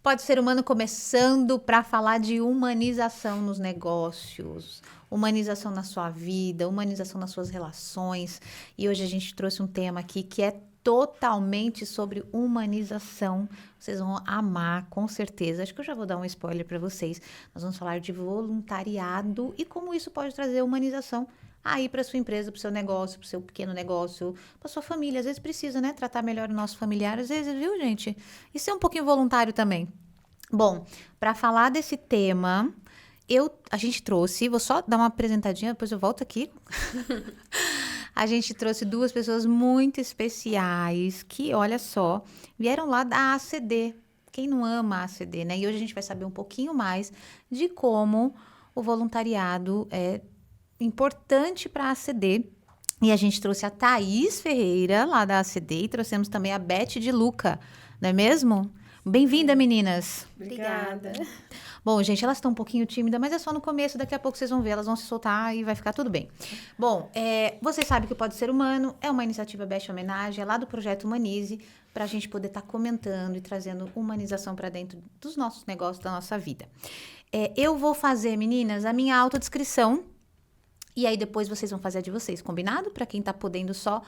Pode Ser Humano começando para falar de humanização nos negócios, humanização na sua vida, humanização nas suas relações. E hoje a gente trouxe um tema aqui que é totalmente sobre humanização. Vocês vão amar, com certeza. Acho que eu já vou dar um spoiler para vocês. Nós vamos falar de voluntariado e como isso pode trazer humanização aí para sua empresa, para o seu negócio, para o seu pequeno negócio, para sua família. Às vezes precisa, né? Tratar melhor o nosso familiar. Às vezes, viu, gente? E ser um pouquinho voluntário também. Bom, para falar desse tema, a gente trouxe, vou só dar uma apresentadinha, depois eu volto aqui. A gente trouxe duas pessoas muito especiais que, olha só, vieram lá da ACD. Quem não ama a ACD, né? E hoje a gente vai saber um pouquinho mais de como o voluntariado é importante para a ACD. E a gente trouxe a Thaís Ferreira, lá da ACD, e trouxemos também a Beth de Luca, não é mesmo? Bem-vinda, meninas. Obrigada. Bom, gente, elas estão um pouquinho tímidas, mas é só no começo, daqui a pouco vocês vão ver, elas vão se soltar e vai ficar tudo bem. Bom, você sabe que o Pode Ser Humano é uma iniciativa Best Homenagem, é lá do Projeto Humanize, para a gente poder estar comentando e trazendo humanização para dentro dos nossos negócios, da nossa vida. Eu vou fazer, meninas, a minha autodescrição, e aí depois vocês vão fazer a de vocês, combinado? Para quem está podendo só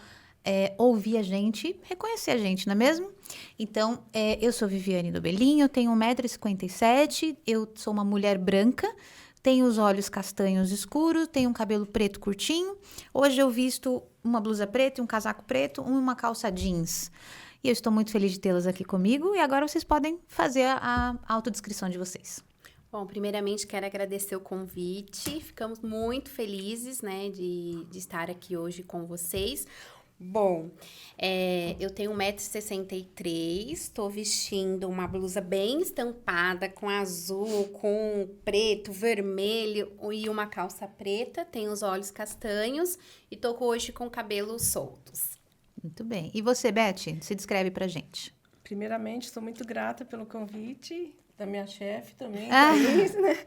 ouvir a gente, reconhecer a gente, não é mesmo? Então, eu sou Viviane Dobelinho, eu tenho 1,57 m, eu sou uma mulher branca, tenho os olhos castanhos escuros, tenho um cabelo preto curtinho. Hoje eu visto uma blusa preta, um casaco preto e uma calça jeans. E eu estou muito feliz de tê-las aqui comigo. E agora vocês podem fazer a autodescrição de vocês. Bom, primeiramente quero agradecer o convite. Ficamos muito felizes, né, de estar aqui hoje com vocês. Bom, eu tenho 1,63 m, estou vestindo uma blusa bem estampada, com azul, com preto, vermelho e uma calça preta. Tenho os olhos castanhos e estou hoje com cabelos soltos. Muito bem. E você, Beth, se descreve pra gente. Primeiramente, estou muito grata pelo convite da minha chefe também, Thaís, né?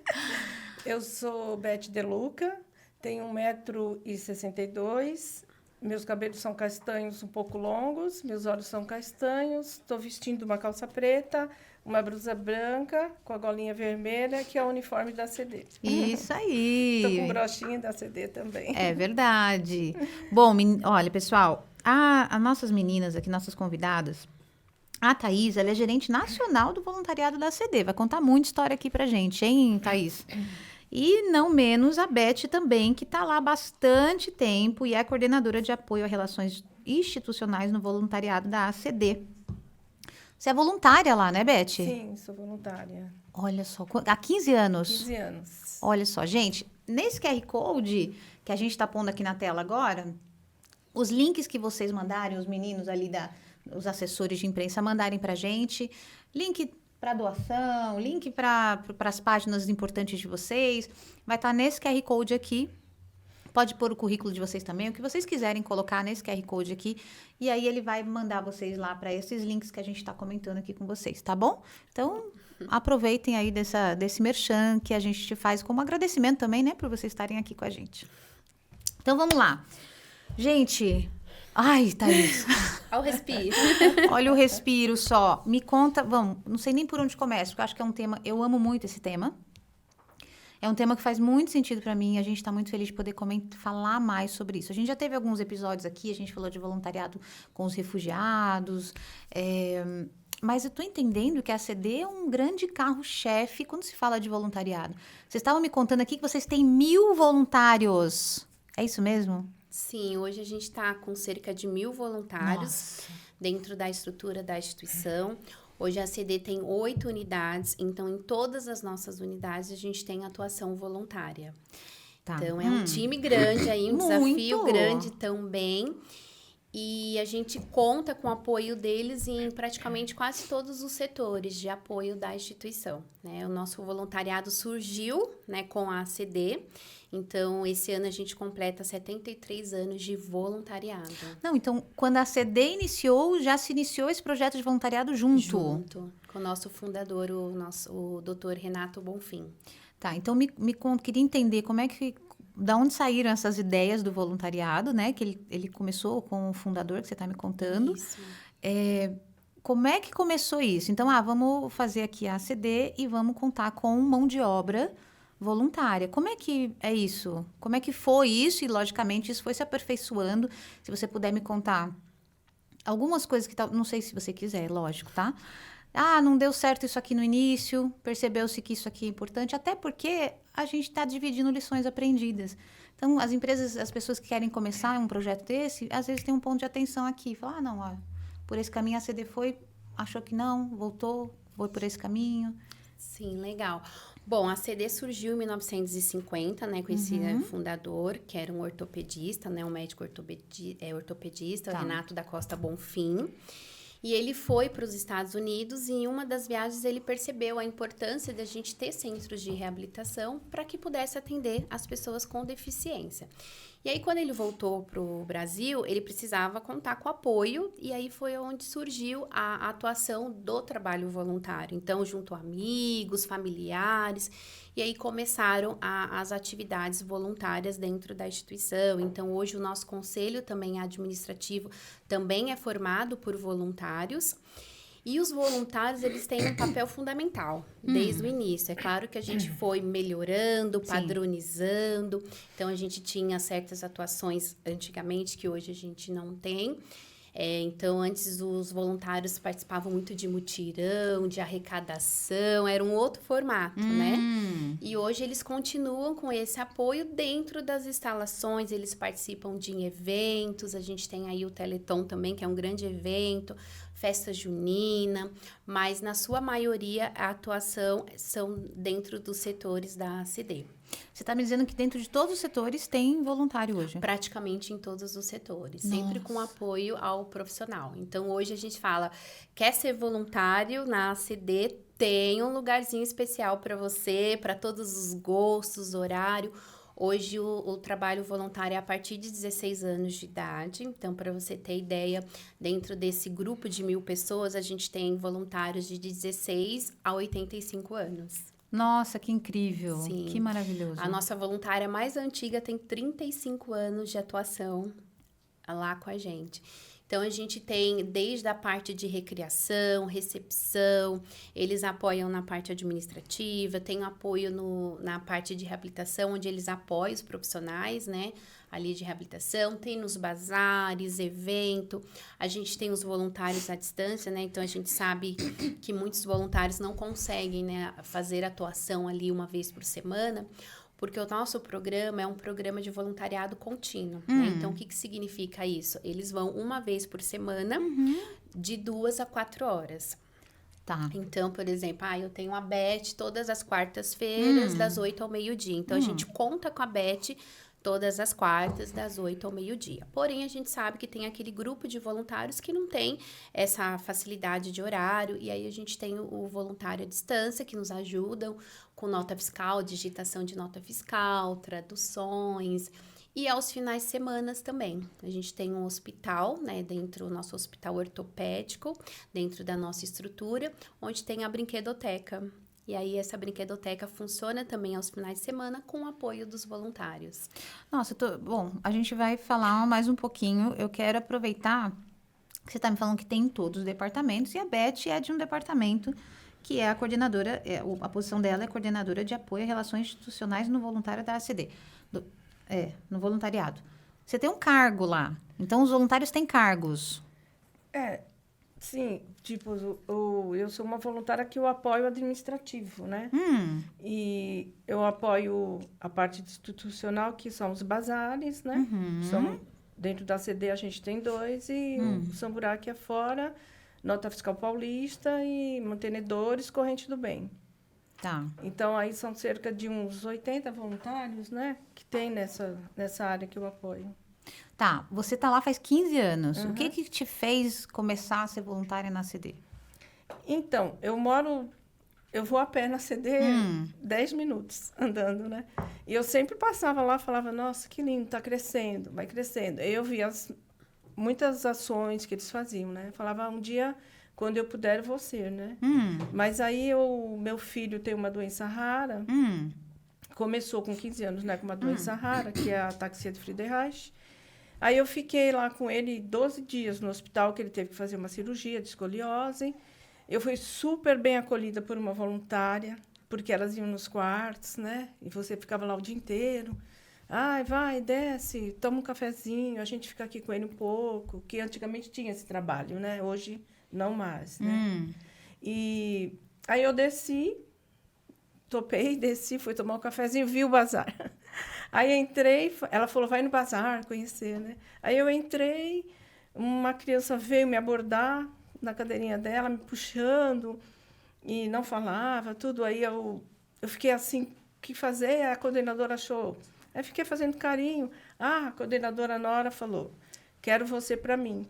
Eu sou Beth de Luca, tenho 1,62 m. Meus cabelos são castanhos um pouco longos, meus olhos são castanhos, estou vestindo uma calça preta, uma blusa branca com a golinha vermelha, que é o uniforme da ACD. Isso aí! Estou com brochinha da ACD também. É verdade. Bom, olha, pessoal, as nossas meninas aqui, nossas convidadas, a Thaís, ela é gerente nacional do voluntariado da ACD. Vai contar muita história aqui pra gente, hein, Thaís? E não menos a Beth também, que está lá há bastante tempo e é coordenadora de apoio a relações institucionais no voluntariado da ACD. Você é voluntária lá, né, Beth? Sim, sou voluntária. Olha só, há 15 anos? 15 anos. Olha só, gente, nesse QR Code que a gente está pondo aqui na tela agora, os links que vocês mandarem, os meninos ali, os assessores de imprensa mandarem para a gente, link para doação, link para as páginas importantes de vocês, vai estar nesse QR Code aqui. Pode pôr o currículo de vocês também, o que vocês quiserem colocar nesse QR Code aqui, e aí ele vai mandar vocês lá para esses links que a gente está comentando aqui com vocês, tá bom? Então, aproveitem aí desse merchan que a gente te faz como agradecimento também, né, por vocês estarem aqui com a gente. Então, vamos lá. Gente, ai, Thaís. Olha o respiro. Olha o respiro só. Me conta, vamos, não sei nem por onde começa, porque eu acho que é um tema, eu amo muito esse tema. É um tema que faz muito sentido para mim e a gente está muito feliz de poder falar mais sobre isso. A gente já teve alguns episódios aqui, a gente falou de voluntariado com os refugiados, mas eu estou entendendo que a ACD é um grande carro-chefe quando se fala de voluntariado. Vocês estavam me contando aqui que vocês têm 1.000 voluntários. É isso mesmo? Sim, hoje a gente está com cerca de 1.000 voluntários dentro da estrutura da instituição. Hoje a ACD tem 8 unidades, então em todas as nossas unidades a gente tem atuação voluntária. Tá. Então é um time grande aí, um desafio grande também. E a gente conta com o apoio deles em praticamente quase todos os setores de apoio da instituição, né? O nosso voluntariado surgiu, né, com a ACD. Então, esse ano a gente completa 73 anos de voluntariado. Não, então, quando a ACD iniciou, já se iniciou esse projeto de voluntariado junto? Junto, com o nosso fundador, o Dr. Renato Bonfim. Tá, então me conta, queria entender como é que... Da onde saíram essas ideias do voluntariado, né? Que ele começou com o fundador, que você está me contando. Isso. como é que começou isso? Então, vamos fazer aqui a ACD e vamos contar com mão de obra voluntária. Como é que é isso? Como é que foi isso? E, logicamente, isso foi se aperfeiçoando. Se você puder me contar algumas coisas que... Não sei se você quiser, lógico, tá? Não deu certo isso aqui no início, percebeu-se que isso aqui é importante, até porque a gente está dividindo lições aprendidas. Então, as empresas, as pessoas que querem começar um projeto desse, às vezes tem um ponto de atenção aqui. Fala, não, por esse caminho a CD foi, achou que não, voltou, foi por esse caminho. Sim, legal. Bom, a CD surgiu em 1950, né, com esse fundador, que era um ortopedista, né, um médico ortopedista, Tá. o Renato da Costa Bonfim. E ele foi para os Estados Unidos e em uma das viagens ele percebeu a importância de a gente ter centros de reabilitação para que pudesse atender as pessoas com deficiência. E aí, quando ele voltou para o Brasil, ele precisava contar com apoio, e aí foi onde surgiu a atuação do trabalho voluntário. Então, junto a amigos, familiares, e aí começaram as atividades voluntárias dentro da instituição. Então, hoje o nosso conselho também administrativo também é formado por voluntários. E os voluntários, eles têm um papel fundamental desde o início. É claro que a gente foi melhorando, padronizando. Então, a gente tinha certas atuações antigamente que hoje a gente não tem. Então, antes os voluntários participavam muito de mutirão, de arrecadação. Era um outro formato, né? E hoje eles continuam com esse apoio dentro das instalações. Eles participam de eventos. A gente tem aí o Teleton também, que é um grande evento. Festa junina, mas na sua maioria a atuação são dentro dos setores da ACD. Você está me dizendo que dentro de todos os setores tem voluntário hoje? Praticamente em todos os setores, sempre com apoio ao profissional. Então, hoje a gente fala, quer ser voluntário na ACD, tem um lugarzinho especial para você, para todos os gostos, horário. Hoje, o trabalho voluntário é a partir de 16 anos de idade. Então, para você ter ideia, dentro desse grupo de 1.000 pessoas, a gente tem voluntários de 16 a 85 anos. Nossa, que incrível. Sim. Que maravilhoso. A nossa voluntária mais antiga tem 35 anos de atuação lá com a gente. Então, a gente tem desde a parte de recriação, recepção, eles apoiam na parte administrativa, tem apoio na parte de reabilitação, onde eles apoiam os profissionais, né, ali de reabilitação, tem nos bazares, evento, a gente tem os voluntários à distância, né, então a gente sabe que muitos voluntários não conseguem, né, fazer atuação ali uma vez por semana, porque o nosso programa é um programa de voluntariado contínuo, né? Então, o que significa isso? Eles vão uma vez por semana, de 2 a 4 horas. Tá. Então, por exemplo, eu tenho a Beth todas as quartas-feiras, das 8 ao meio-dia. Então, a gente conta com a Beth todas as quartas, das 8 ao meio-dia. Porém, a gente sabe que tem aquele grupo de voluntários que não tem essa facilidade de horário, e aí a gente tem o voluntário à distância, que nos ajudam com nota fiscal, digitação de nota fiscal, traduções, e aos finais de semana também. A gente tem um hospital, né, dentro do nosso hospital ortopédico, dentro da nossa estrutura, onde tem a brinquedoteca. E aí, essa brinquedoteca funciona também aos finais de semana com o apoio dos voluntários. Nossa, bom, a gente vai falar mais um pouquinho. Eu quero aproveitar que você está me falando que tem em todos os departamentos, e a Beth é de um departamento que é a coordenadora, a posição dela é coordenadora de apoio a relações institucionais no voluntário da ACD, no voluntariado. Você tem um cargo lá, então os voluntários têm cargos. Sim, tipo, eu sou uma voluntária que eu apoio o administrativo, né? E eu apoio a parte institucional, que são os bazares, né? Dentro da CD a gente tem 2, e o Samburá, que é fora, Nota Fiscal Paulista e Mantenedores, Corrente do Bem. Tá. Então, aí são cerca de uns 80 voluntários, né? Que tem nessa área que eu apoio. Tá, você tá lá faz 15 anos. O que te fez começar a ser voluntária na CD? Então, eu vou a pé na CD 10 minutos andando, né? E eu sempre passava lá e falava, nossa, que lindo, tá crescendo, vai crescendo. Aí eu via muitas ações que eles faziam, né? Falava, um dia, quando eu puder, eu vou ser, né? Mas aí meu filho tem uma doença rara, começou com 15 anos, né? Com uma doença rara, que é a ataxia de Friedreich. Aí eu fiquei lá com ele 12 dias no hospital, que ele teve que fazer uma cirurgia de escoliose. Eu fui super bem acolhida por uma voluntária, porque elas iam nos quartos, né? E você ficava lá o dia inteiro. Ai, vai, desce, toma um cafezinho, a gente fica aqui com ele um pouco, que antigamente tinha esse trabalho, né? Hoje não mais, né? E aí eu desci, topei, desci, fui tomar um cafezinho, vi o bazar. Aí entrei, ela falou, vai no bazar conhecer, né? Aí eu entrei, uma criança veio me abordar na cadeirinha dela, me puxando, e não falava, tudo. Aí eu fiquei assim, o que fazer? A coordenadora achou. Aí fiquei fazendo carinho. A coordenadora Nora falou, quero você para mim.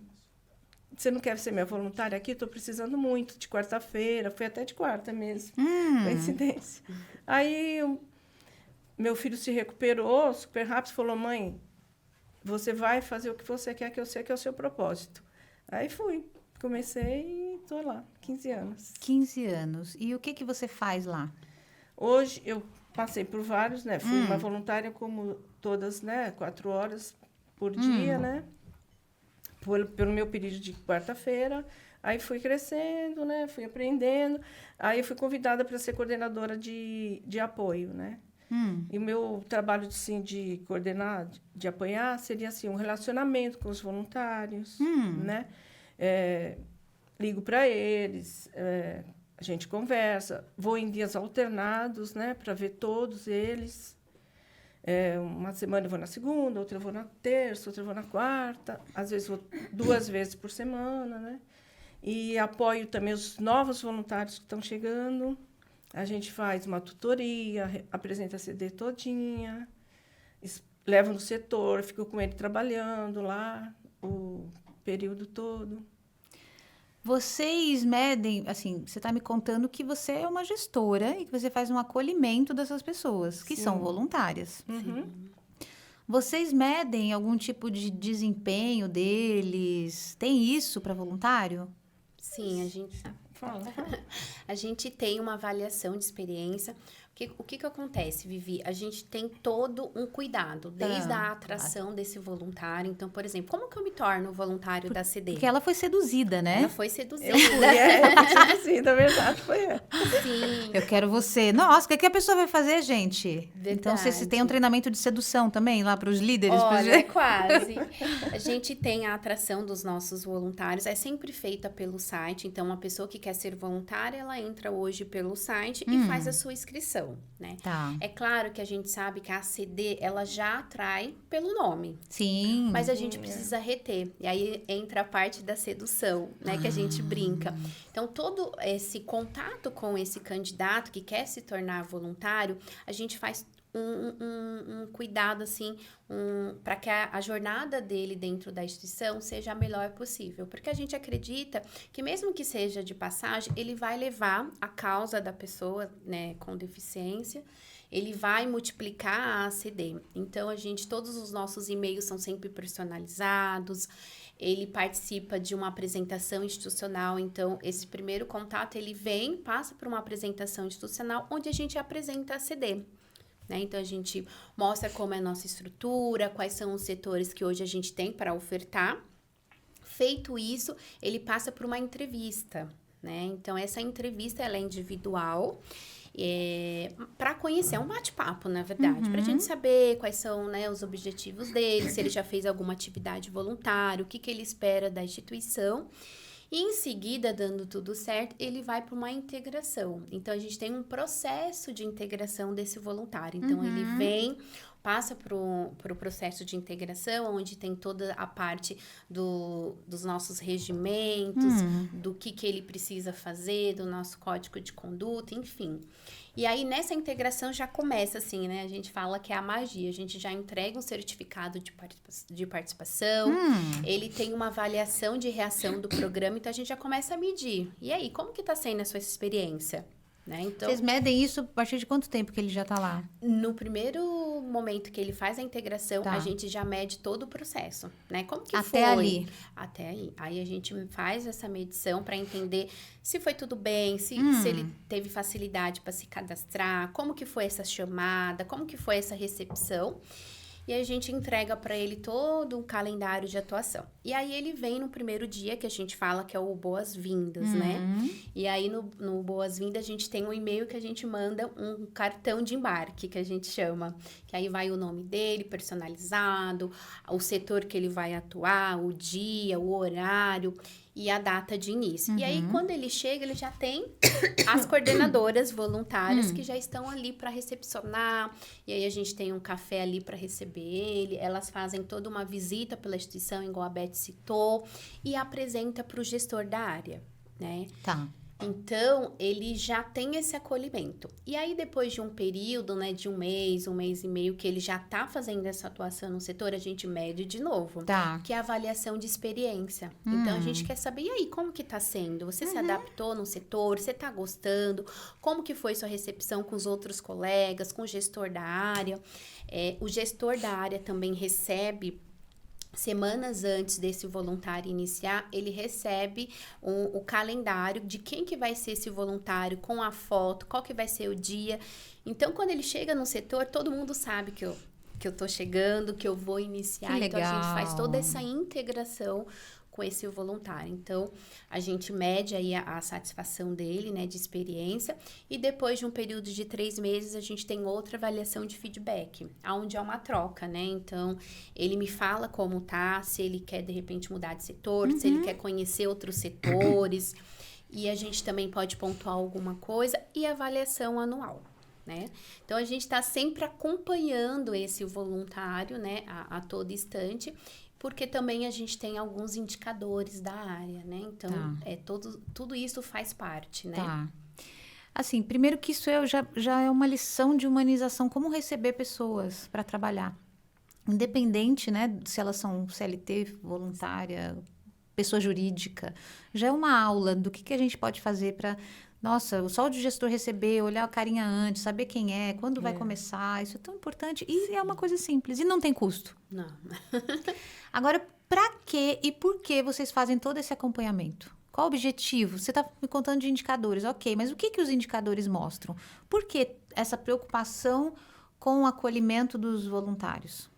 Você não quer ser minha voluntária aqui? Estou precisando muito, de quarta-feira. Fui até de quarta mesmo, coincidência. Aí meu filho se recuperou super rápido, falou, mãe, você vai fazer o que você quer, que eu sei que é o seu propósito. Aí fui, comecei e estou lá, 15 anos. 15 anos. E o que você faz lá? Hoje eu passei por vários, né? Fui uma voluntária como todas, né? 4 horas por dia, né? Pelo meu período de quarta-feira. Aí fui crescendo, né? Fui aprendendo. Aí eu fui convidada para ser coordenadora de apoio, né? E o meu trabalho assim, de coordenar, de apoiar, seria assim, um relacionamento com os voluntários, né? Ligo para eles, a gente conversa, vou em dias alternados, né? Para ver todos eles. Uma semana eu vou na segunda, outra eu vou na terça, outra eu vou na quarta, às vezes vou 2 vezes por semana, né? E apoio também os novos voluntários que estão chegando. A gente faz uma tutoria, apresenta a CD todinha, levo no setor, fico com ele trabalhando lá o período todo. Vocês medem, assim, você está me contando que você é uma gestora e que você faz um acolhimento dessas pessoas, que são voluntárias. Vocês medem algum tipo de desempenho deles? Tem isso para voluntário? Sim, a gente... Fala. A gente tem uma avaliação de experiência. O que acontece, Vivi? A gente tem todo um cuidado, desde a atração desse voluntário. Então, por exemplo, como que eu me torno voluntário da CD? Porque ela foi seduzida, né? Ela foi seduzida. Eu fui seduzida, a verdade foi ela. Sim. Eu quero você. Nossa, o que a pessoa vai fazer, gente? Verdade. Então, você tem um treinamento de sedução também lá para os líderes? Olha, quase. A gente tem a atração dos nossos voluntários. É sempre feita pelo site. Então, uma pessoa que quer ser voluntária, ela entra hoje pelo site e faz a sua inscrição. Né? Tá. É claro que a gente sabe que a ACD, ela já atrai pelo nome. Sim. Mas a gente precisa reter. E aí entra a parte da sedução, né? Que a gente brinca. Então, todo esse contato com esse candidato que quer se tornar voluntário, a gente faz um cuidado, assim, para que a jornada dele dentro da instituição seja a melhor possível. Porque a gente acredita que, mesmo que seja de passagem, ele vai levar a causa da pessoa, né, com deficiência, ele vai multiplicar a ACD. Então, todos os nossos e-mails são sempre personalizados, ele participa de uma apresentação institucional. Então, esse primeiro contato, ele passa por uma apresentação institucional, onde a gente apresenta a ACD. Né? Então, a gente mostra como é a nossa estrutura, quais são os setores que hoje a gente tem para ofertar. Feito isso, ele passa por uma entrevista, né? Então, essa entrevista, ela é individual, para conhecer, é um bate-papo, na verdade, para a gente saber quais são, né, os objetivos dele, se ele já fez alguma atividade voluntária, o que ele espera da instituição. E, em seguida, dando tudo certo, ele vai para uma integração. Então, a gente tem um processo de integração desse voluntário. Então, ele passa para o processo de integração, onde tem toda a parte dos nossos regimentos, do que ele precisa fazer, do nosso código de conduta, enfim. E aí, nessa integração, já começa assim, né? A gente fala que é a magia. A gente já entrega um certificado de participação. Ele tem uma avaliação de reação do programa. Então, a gente já começa a medir. E aí, como que tá sendo a sua experiência? Né? Então, vocês medem isso a partir de quanto tempo que ele já está lá? No primeiro momento que ele faz a integração, a gente já mede todo o processo, né? Como que foi? Ali. Até aí. Aí a gente faz essa medição para entender se foi tudo bem, se ele teve facilidade para se cadastrar, como que foi essa chamada, como que foi essa recepção. e a gente entrega para ele todo um calendário de atuação. E aí ele vem no primeiro dia, que a gente fala que é o boas-vindas, né? E aí no boas-vindas a gente tem um e-mail que a gente manda um cartão de embarque, que a gente chama. Que aí vai o nome dele, personalizado, o setor que ele vai atuar, o dia, o horário e a data de início. E aí, quando ele chega, ele já tem as coordenadoras voluntárias que já estão ali para recepcionar. E aí, a gente tem um café ali para receber ele. Elas fazem toda uma visita pela instituição, igual a Beth citou, e apresenta para o gestor da área, né? Tá. Então, ele já tem esse acolhimento. E aí, depois de um período, né, de um mês e meio, que ele já tá fazendo essa atuação no setor, a gente mede de novo. Tá. Que é a avaliação de experiência. Então, a gente quer saber, e aí, como que tá sendo? Você se adaptou no setor? Você tá gostando? Como que foi sua recepção com os outros colegas, com o gestor da área? O gestor da área também recebe... Semanas antes desse voluntário iniciar, ele recebe o calendário de quem que vai ser esse voluntário, com a foto, qual que vai ser o dia. Então, quando ele chega no setor, todo mundo sabe que eu tô chegando, que eu vou iniciar. Que então, a gente faz legal. toda essa integração com esse voluntário. Então, a gente mede aí a satisfação dele, né, de experiência, e depois de um período de 3 meses, a gente tem outra avaliação de feedback, onde é uma troca, né? Então, ele me fala como tá, se ele quer, de repente, mudar de setor, se ele quer conhecer outros setores, e a gente também pode pontuar alguma coisa, e avaliação anual, né? Então, a gente está sempre acompanhando esse voluntário, né, a todo instante, porque também a gente tem alguns indicadores da área, né? Então, tudo isso faz parte, né? Tá. Assim, primeiro que isso já é uma lição de humanização, como receber pessoas para trabalhar. Independente, né, se elas são CLT, voluntária, pessoa jurídica, já é uma aula do que a gente pode fazer para... Nossa, só o gestor receber, olhar a carinha antes, saber quem é, quando vai começar, isso é tão importante. E é uma coisa simples, e não tem custo. Não. Agora, para que e por que vocês fazem todo esse acompanhamento? Qual o objetivo? Você está me contando de indicadores, ok, mas o que os indicadores mostram? Por que essa preocupação com o acolhimento dos voluntários?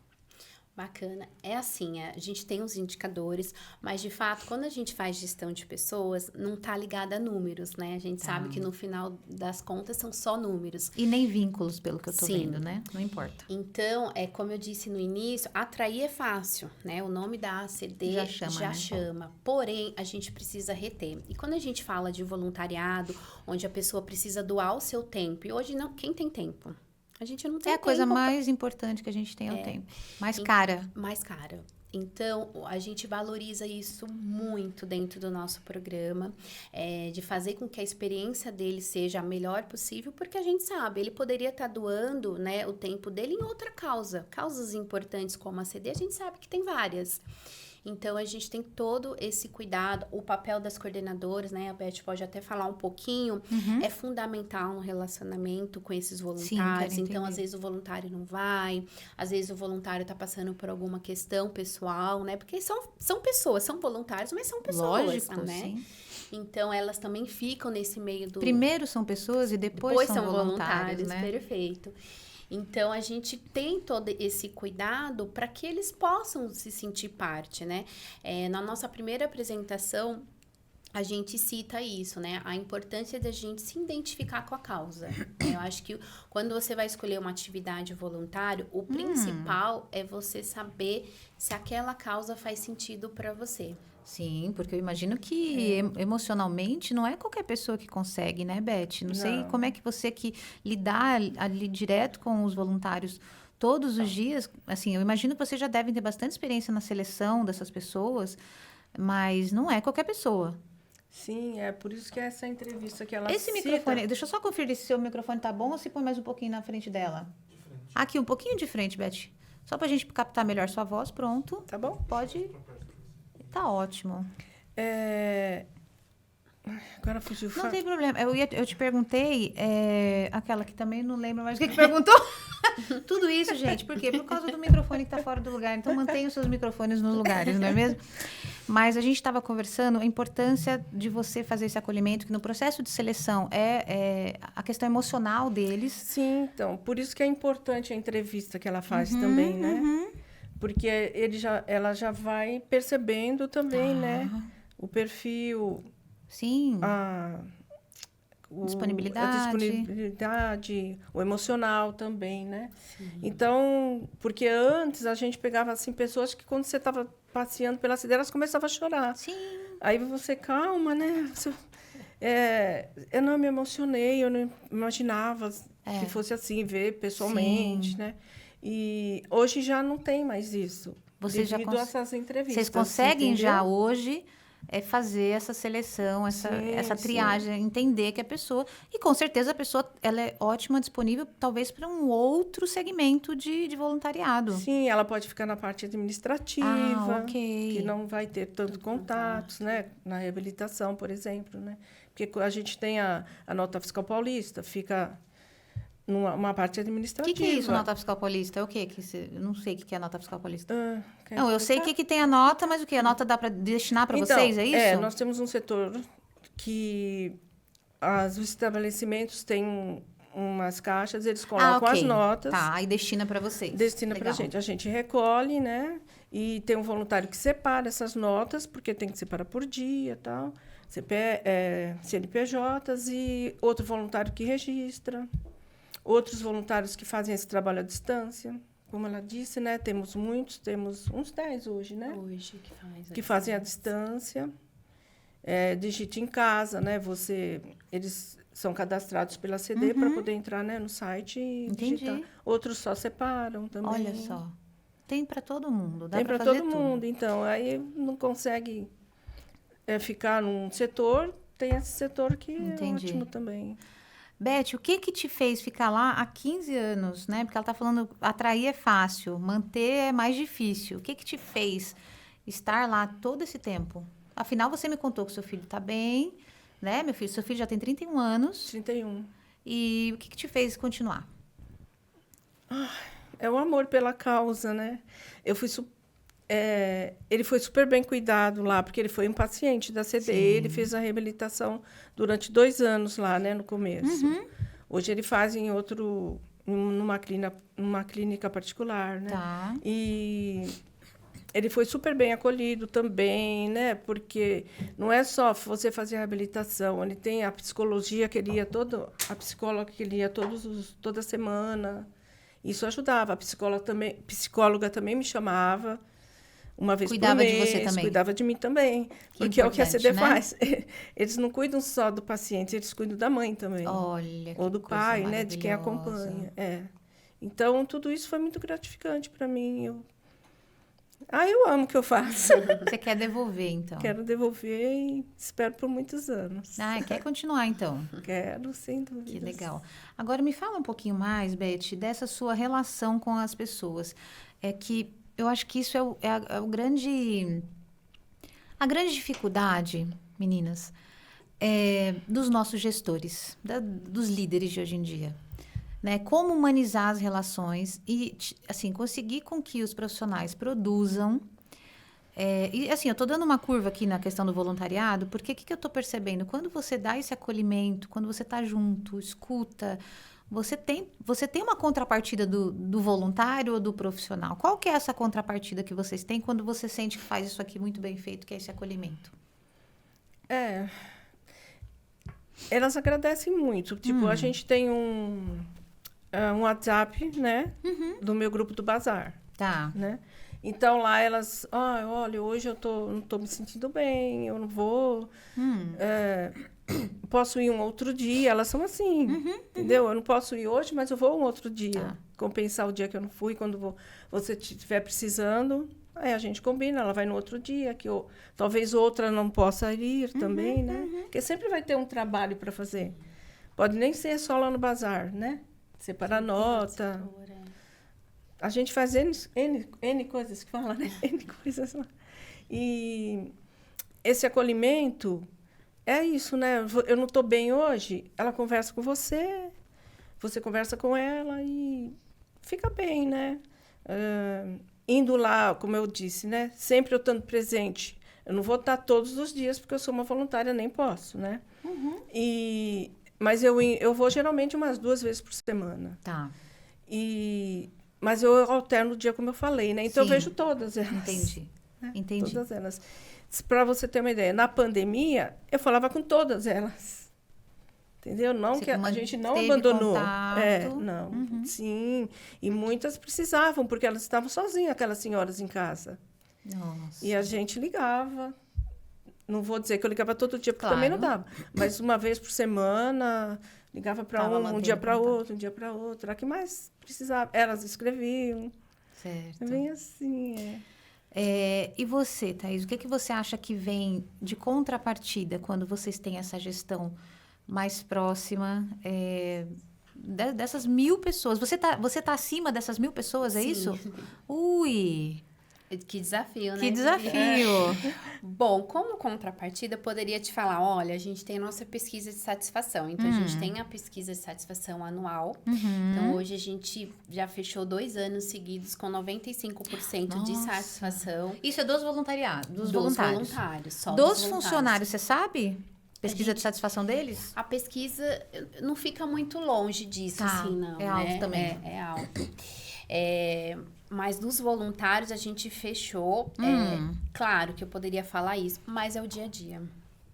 Bacana. É assim, a gente tem os indicadores, mas de fato, quando a gente faz gestão de pessoas, não tá ligada a números, né? A gente sabe que no final das contas são só números. E nem vínculos, pelo que eu tô Sim. vendo, né? Não importa. Então, como eu disse no início, atrair é fácil, né? O nome da ACD já chama. Porém, a gente precisa reter. E quando a gente fala de voluntariado, onde a pessoa precisa doar o seu tempo, e hoje não, quem tem tempo? A gente não tem É a coisa tempo mais importante que a gente tem, é o tempo. Mais cara. Mais cara. Então, a gente valoriza isso muito dentro do nosso programa, de fazer com que a experiência dele seja a melhor possível, porque a gente sabe, ele poderia estar doando, né, o tempo dele em outra causa. Causas importantes como a CD, a gente sabe que tem várias. Então, a gente tem todo esse cuidado, o papel das coordenadoras, né? A Beth pode até falar um pouquinho, é fundamental no relacionamento com esses voluntários. Sim, então, às vezes o voluntário não vai, às vezes o voluntário está passando por alguma questão pessoal, né? Porque são pessoas, são voluntários, mas são pessoas, Lógico, né? sim. Então, elas também ficam nesse meio do... Primeiro são pessoas e depois são voluntários, né? Perfeito. Então, a gente tem todo esse cuidado para que eles possam se sentir parte, né? Na nossa primeira apresentação, a gente cita isso, né? A importância da gente se identificar com a causa. Eu acho que quando você vai escolher uma atividade voluntária, o principal é você saber se aquela causa faz sentido para você. Sim, porque eu imagino que emocionalmente não é qualquer pessoa que consegue, né, Beth? Não sei como é que você que lidar ali direto com os voluntários todos os dias, assim, eu imagino que vocês já devem ter bastante experiência na seleção dessas pessoas, mas não é qualquer pessoa. Sim, é por isso que essa entrevista que ela Esse cita... microfone, deixa eu só conferir se seu microfone tá bom ou se põe mais um pouquinho na frente dela. Aqui, um pouquinho de frente, Beth. Só pra gente captar melhor sua voz, pronto. Tá bom? Pode... Tá ótimo. Agora fugiu. Não tem problema. Eu te perguntei, aquela que também não lembro mais o que perguntou. Tudo isso, gente, por quê? Por causa do microfone que tá fora do lugar. Então, mantenha os seus microfones nos lugares, não é mesmo? Mas a gente estava conversando a importância de você fazer esse acolhimento, que no processo de seleção é a questão emocional deles. Sim, então, por isso que é importante a entrevista que ela faz também, né? Porque ela já vai percebendo também, né? O perfil, Sim. a disponibilidade, o emocional também, né? Sim. Então, porque antes a gente pegava assim pessoas que quando você estava passeando pela cidade, elas começavam a chorar. Sim. Aí você, calma, né? Eu não me emocionei, eu não imaginava que fosse assim, ver pessoalmente, Sim. né? E hoje já não tem mais isso, devido a essas entrevistas. Vocês conseguem entendeu? já hoje fazer essa seleção, essa triagem, entender que a pessoa... E, com certeza, a pessoa ela é ótima, disponível, talvez, para um outro segmento de voluntariado. Sim, ela pode ficar na parte administrativa, ok. que não vai ter tanto contatos, né? Na reabilitação, por exemplo, né? Porque a gente tem a nota fiscal paulista, fica numa parte administrativa. O que é isso, nota fiscal paulista? É o quê? Eu não sei o que é a nota fiscal paulista. Não, eu sei que tem a nota, mas o quê? A nota dá para destinar para vocês, é isso? Nós temos um setor que os estabelecimentos têm umas caixas, eles colocam as notas. Tá, e destina para vocês. Destina para a gente. A gente recolhe, né? E tem um voluntário que separa essas notas, porque tem que separar por dia e tal. CNPJs e outro voluntário que registra. Outros voluntários que fazem esse trabalho à distância. Como ela disse, né? Temos muitos, temos uns 10 hoje, né? Hoje que fazem à distância. Digite em casa, né? Eles são cadastrados pela CD para poder entrar, né, no site e digitar. Outros só separam também. Olha só. Tem para todo mundo, dá Tem para para fazer todo tudo. mundo. Então, aí não consegue ficar num setor, tem esse setor que é ótimo também. Beth, o que te fez ficar lá há 15 anos, né? Porque ela está falando, atrair é fácil, manter é mais difícil. O que te fez estar lá todo esse tempo? Afinal, você me contou que seu filho está bem, né? Seu filho já tem 31 anos. 31. E o que te fez continuar? É o amor pela causa, né? Ele foi super bem cuidado lá, porque ele foi um paciente da CD. Sim. Ele fez a reabilitação durante 2 anos lá, né, no começo. Hoje ele faz numa clínica particular, né? Tá. E ele foi super bem acolhido também, né? Porque não é só você fazer a reabilitação, ele tem a psicologia que ele ia a psicóloga que ele ia toda semana. Isso ajudava. A psicóloga também me chamava uma vez por mês. Cuidava de você também. Cuidava de mim também. Porque é o que a CD faz. Eles não cuidam só do paciente, eles cuidam da mãe também. Olha, ou do pai, né? De quem acompanha. Então, tudo isso foi muito gratificante para mim. Eu amo o que eu faço. Você quer devolver, então? Quero devolver e espero por muitos anos. Quer continuar, então? Quero, sem dúvida. Que legal. Agora, me fala um pouquinho mais, Beth, dessa sua relação com as pessoas. Que eu acho que isso é a grande dificuldade, meninas, dos nossos gestores, dos líderes de hoje em dia. Né? Como humanizar as relações e, assim, conseguir com que os profissionais produzam. E, assim, eu estou dando uma curva aqui na questão do voluntariado, porque o que eu estou percebendo? Quando você dá esse acolhimento, quando você está junto, escuta, você tem uma contrapartida do voluntário ou do profissional. Qual que é essa contrapartida que vocês têm quando você sente que faz isso aqui muito bem feito, que é esse acolhimento? Elas agradecem muito. Tipo, a gente tem um WhatsApp, né? Do meu grupo do Bazar. Tá. Né? Então, lá elas... olha, hoje eu não estou me sentindo bem, eu não vou... posso ir um outro dia. Elas são assim, entendeu? Eu não posso ir hoje, mas eu vou um outro dia. Compensar o dia que eu não fui, quando você estiver precisando. Aí a gente combina, ela vai no outro dia, que talvez outra não possa ir também, né? Porque sempre vai ter um trabalho para fazer. Pode nem ser só lá no bazar, né? Separar nota. A gente faz N coisas que fala, né? N coisas lá. E esse acolhimento é isso, né? Eu não estou bem hoje, ela conversa com você, você conversa com ela e fica bem, né? Indo lá, como eu disse, né? Sempre eu estando presente Eu não vou estar todos os dias, porque eu sou uma voluntária, nem posso, né? Mas eu vou geralmente umas 2 vezes por semana. Tá. Mas eu alterno o dia, como eu falei, né? Então, eu Sim. vejo todas elas. Entendi. Né? Entendi. Todas elas. Para você ter uma ideia, na pandemia, eu falava com todas elas. Entendeu? Não Você que a gente não teve abandonou. contato. Não. Sim. E muitas precisavam, porque elas estavam sozinhas, aquelas senhoras em casa. Nossa. E a gente ligava. Não vou dizer que eu ligava todo dia, porque Claro. também não dava. Mas uma vez por semana, ligava para Tava um mantendo dia para contato. outro, um dia para outro. A que mais precisava. Elas escreviam. Certo. É bem assim, E você, Thaís, o que você acha que vem de contrapartida quando vocês têm essa gestão mais próxima dessas 1.000 pessoas? Você tá acima dessas 1.000 pessoas, é Sim. isso? Ui, Que desafio, né? que desafio! Bom, como contrapartida, eu poderia te falar, olha, a gente tem a nossa pesquisa de satisfação. Então, a gente tem a pesquisa de satisfação anual. Então, hoje a gente já fechou 2 anos seguidos com 95% de Nossa. satisfação Isso é dos voluntariados, dos dos voluntários. voluntários. Só Dos voluntários. funcionários, você sabe? Pesquisa gente- de satisfação deles? A pesquisa não fica muito longe disso, Tá, assim, não. é alto né? também. É alto. Mas dos voluntários a gente fechou. Claro que eu poderia falar isso, mas é o dia a dia.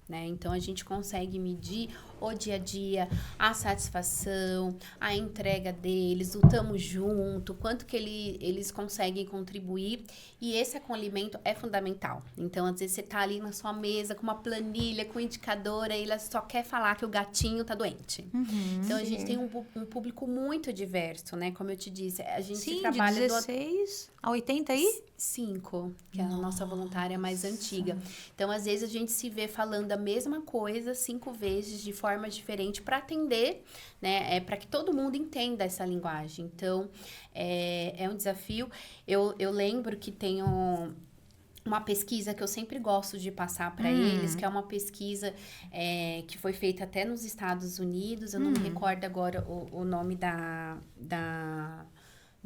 Né? Então a gente consegue medir o dia a dia, a satisfação, a entrega deles, o tamo junto, quanto que eles conseguem contribuir. E esse acolhimento é fundamental. Então, às vezes, você tá ali na sua mesa com uma planilha, com um indicador, aí ela só quer falar que o gatinho tá doente. Então, a gente tem um público muito diverso, né? Como eu te disse, a gente Sim, de trabalha 16 a 80 aí? 5, que é a nossa voluntária mais antiga. Então, às vezes, a gente se vê falando a mesma coisa 5 vezes, de forma diferente, para atender, né? Para que todo mundo entenda essa linguagem. Então, é um desafio. Eu lembro que tem uma pesquisa que eu sempre gosto de passar para eles, que é uma pesquisa que foi feita até nos Estados Unidos. Eu não me recordo agora o nome da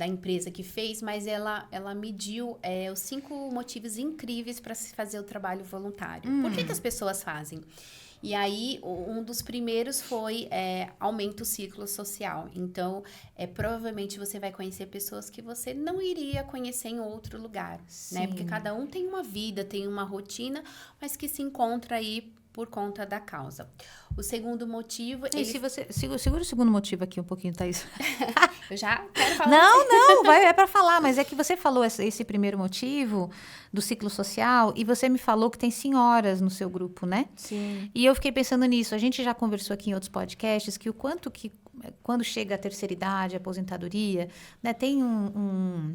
empresa que fez, mas ela mediu os 5 motivos incríveis para se fazer o trabalho voluntário. Por que as pessoas fazem? E aí, um dos primeiros foi aumenta o ciclo social. Então, provavelmente você vai conhecer pessoas que você não iria conhecer em outro lugar, né? Porque cada um tem uma vida, tem uma rotina, mas que se encontra aí por conta da causa. O segundo motivo... Se você segura o segundo motivo aqui um pouquinho, Thaís. Eu já quero falar. Não, é para falar, mas é que você falou esse primeiro motivo do ciclo social e você me falou que tem senhoras no seu grupo, né? Sim. E eu fiquei pensando nisso. A gente já conversou aqui em outros podcasts que o quanto que quando chega a terceira idade, a aposentadoria, né, tem um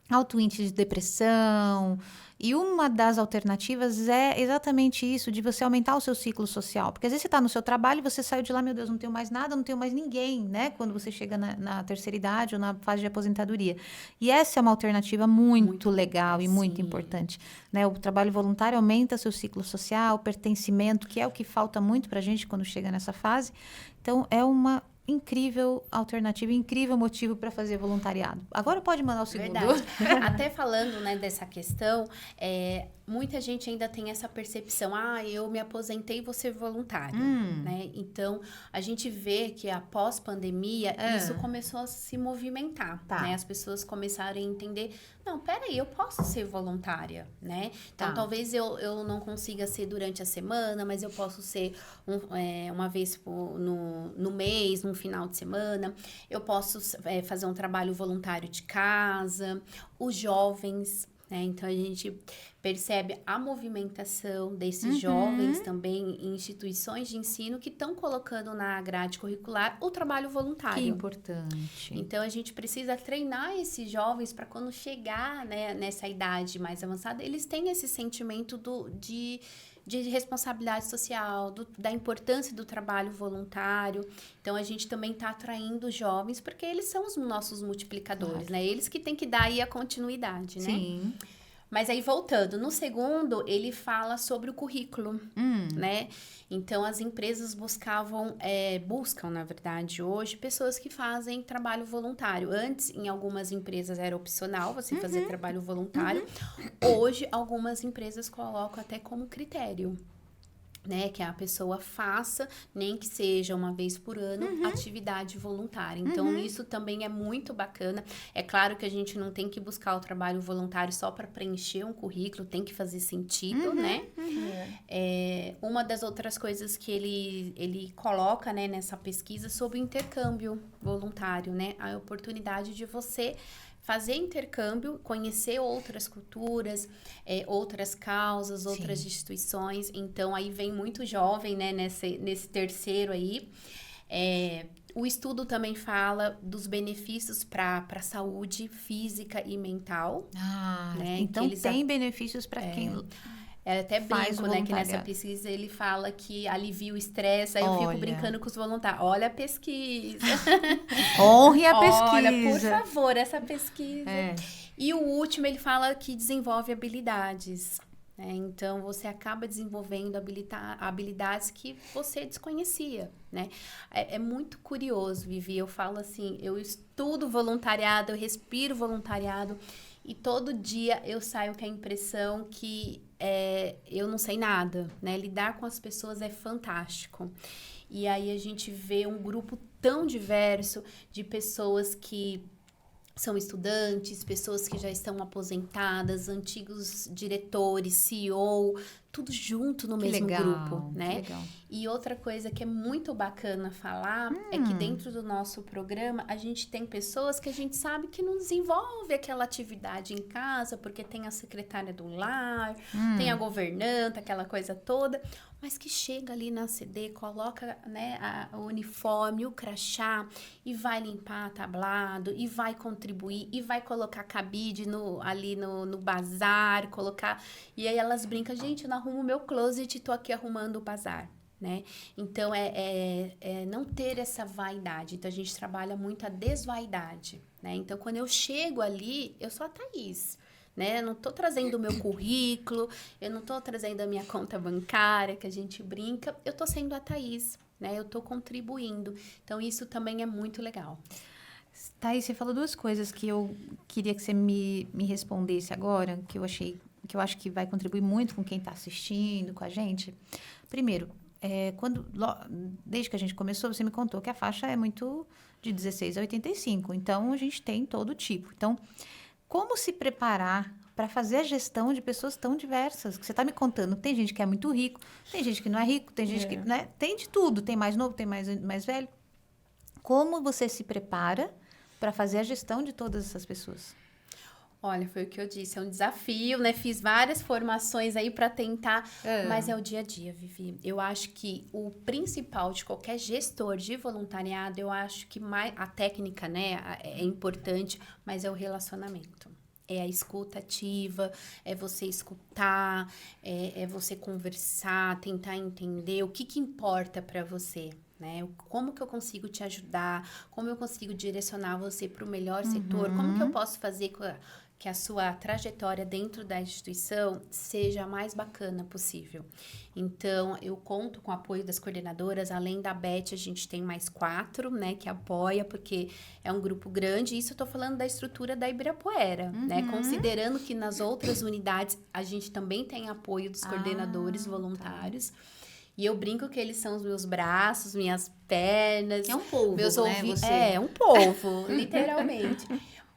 alto índice de depressão. E uma das alternativas é exatamente isso, de você aumentar o seu ciclo social. Porque às vezes você está no seu trabalho e você saiu de lá, meu Deus, não tenho mais nada, não tenho mais ninguém, né? Quando você chega na terceira idade ou na fase de aposentadoria. E essa é uma alternativa muito legal e muito importante. Né? O trabalho voluntário aumenta seu ciclo social, pertencimento, que é o que falta muito para a gente quando chega nessa fase. Então, é uma incrível alternativa, incrível motivo para fazer voluntariado. Agora pode mandar o segundo. Verdade. Até falando, né, dessa questão, muita gente ainda tem essa percepção, eu me aposentei e vou ser voluntário, né? Então, a gente vê que após pandemia, isso começou a se movimentar, né? As pessoas começaram a entender, não, peraí, eu posso ser voluntária, né? Então, talvez eu não consiga ser durante a semana, mas eu posso ser uma vez no mês, num final de semana. Eu posso fazer um trabalho voluntário de casa. Os jovens, né? Então, a gente percebe a movimentação desses jovens também em instituições de ensino que estão colocando na grade curricular o trabalho voluntário. Que importante. Então, a gente precisa treinar esses jovens para quando chegar, né, nessa idade mais avançada, eles tenham esse sentimento de responsabilidade social, da importância do trabalho voluntário. Então, a gente também está atraindo jovens, porque eles são os nossos multiplicadores, né? Eles que têm que dar aí a continuidade, né? Sim. Mas aí, voltando, no segundo, ele fala sobre o currículo, né? Então, as empresas buscam, na verdade, hoje, pessoas que fazem trabalho voluntário. Antes, em algumas empresas, era opcional você fazer trabalho voluntário. Hoje, algumas empresas colocam até como critério, né, que a pessoa faça, nem que seja uma vez por ano, atividade voluntária. Então, isso também é muito bacana. É claro que a gente não tem que buscar o trabalho voluntário só para preencher um currículo, tem que fazer sentido, né? Uma das outras coisas que ele coloca, né, nessa pesquisa sobre o intercâmbio voluntário, né? A oportunidade de você fazer intercâmbio, conhecer outras culturas, outras causas, outras instituições. Então, aí vem muito jovem, né, nesse terceiro aí. O estudo também fala dos benefícios para a saúde física e mental. Né, então tem benefícios para quem... até brinco, né, que nessa pesquisa ele fala que alivia o estresse, aí eu fico brincando com os voluntários. Olha a pesquisa. Honre a pesquisa. Olha, por favor, essa pesquisa. E o último, ele fala que desenvolve habilidades. Né? Então, você acaba desenvolvendo habilidades que você desconhecia, né? É muito curioso, Vivi. Eu falo assim, eu estudo voluntariado, eu respiro voluntariado, e todo dia eu saio com a impressão que eu não sei nada, né? Lidar com as pessoas é fantástico. E aí a gente vê um grupo tão diverso de pessoas que são estudantes, pessoas que já estão aposentadas, antigos diretores, CEO, tudo junto no mesmo grupo, né? Que legal. E outra coisa que é muito bacana falar é que dentro do nosso programa a gente tem pessoas que a gente sabe que não desenvolve aquela atividade em casa, porque tem a secretária do lar, tem a governanta, aquela coisa toda, mas que chega ali na ACD, coloca, né, o uniforme, o crachá, e vai limpar tablado, e vai contribuir, e vai colocar cabide ali no bazar, colocar... E aí elas brincam, gente, eu não arrumo o meu closet e tô aqui arrumando o bazar, né? Então, não ter essa vaidade. Então, a gente trabalha muito a desvaidade, né? Então, quando eu chego ali, eu sou a Thaís, né? Eu não tô trazendo o meu currículo, eu não tô trazendo a minha conta bancária, que a gente brinca, eu tô sendo a Thaís, né? Eu tô contribuindo. Então, isso também é muito legal. Thaís, você falou duas coisas que eu queria que você me respondesse agora, que eu acho que vai contribuir muito com quem está assistindo, com a gente. Primeiro, desde que a gente começou, você me contou que a faixa é muito de 16 a 85, então a gente tem todo tipo. Então, como se preparar para fazer a gestão de pessoas tão diversas? Que você está me contando, tem gente que é muito rico, tem gente que não é rico, tem gente que... Né, tem de tudo, tem mais novo, tem mais velho. Como você se prepara para fazer a gestão de todas essas pessoas? Olha, foi o que eu disse, é um desafio, né? Fiz várias formações aí para tentar, mas é o dia a dia, Vivi. Eu acho que o principal de qualquer gestor de voluntariado, eu acho que a técnica, né, é importante, mas é o relacionamento. É a escuta ativa, é você escutar, é você conversar, tentar entender o que importa para você, né? Como que eu consigo te ajudar, como eu consigo direcionar você para o melhor setor, como que eu posso fazer que a sua trajetória dentro da instituição seja a mais bacana possível. Então, eu conto com o apoio das coordenadoras, além da Beth, a gente tem mais 4, né, que apoia, porque é um grupo grande, isso eu tô falando da estrutura da Ibirapuera, né, considerando que nas outras unidades a gente também tem apoio dos coordenadores voluntários. Tá. E eu brinco que eles são os meus braços, minhas pernas. É um polvo, meus ouvidos. É um polvo, literalmente.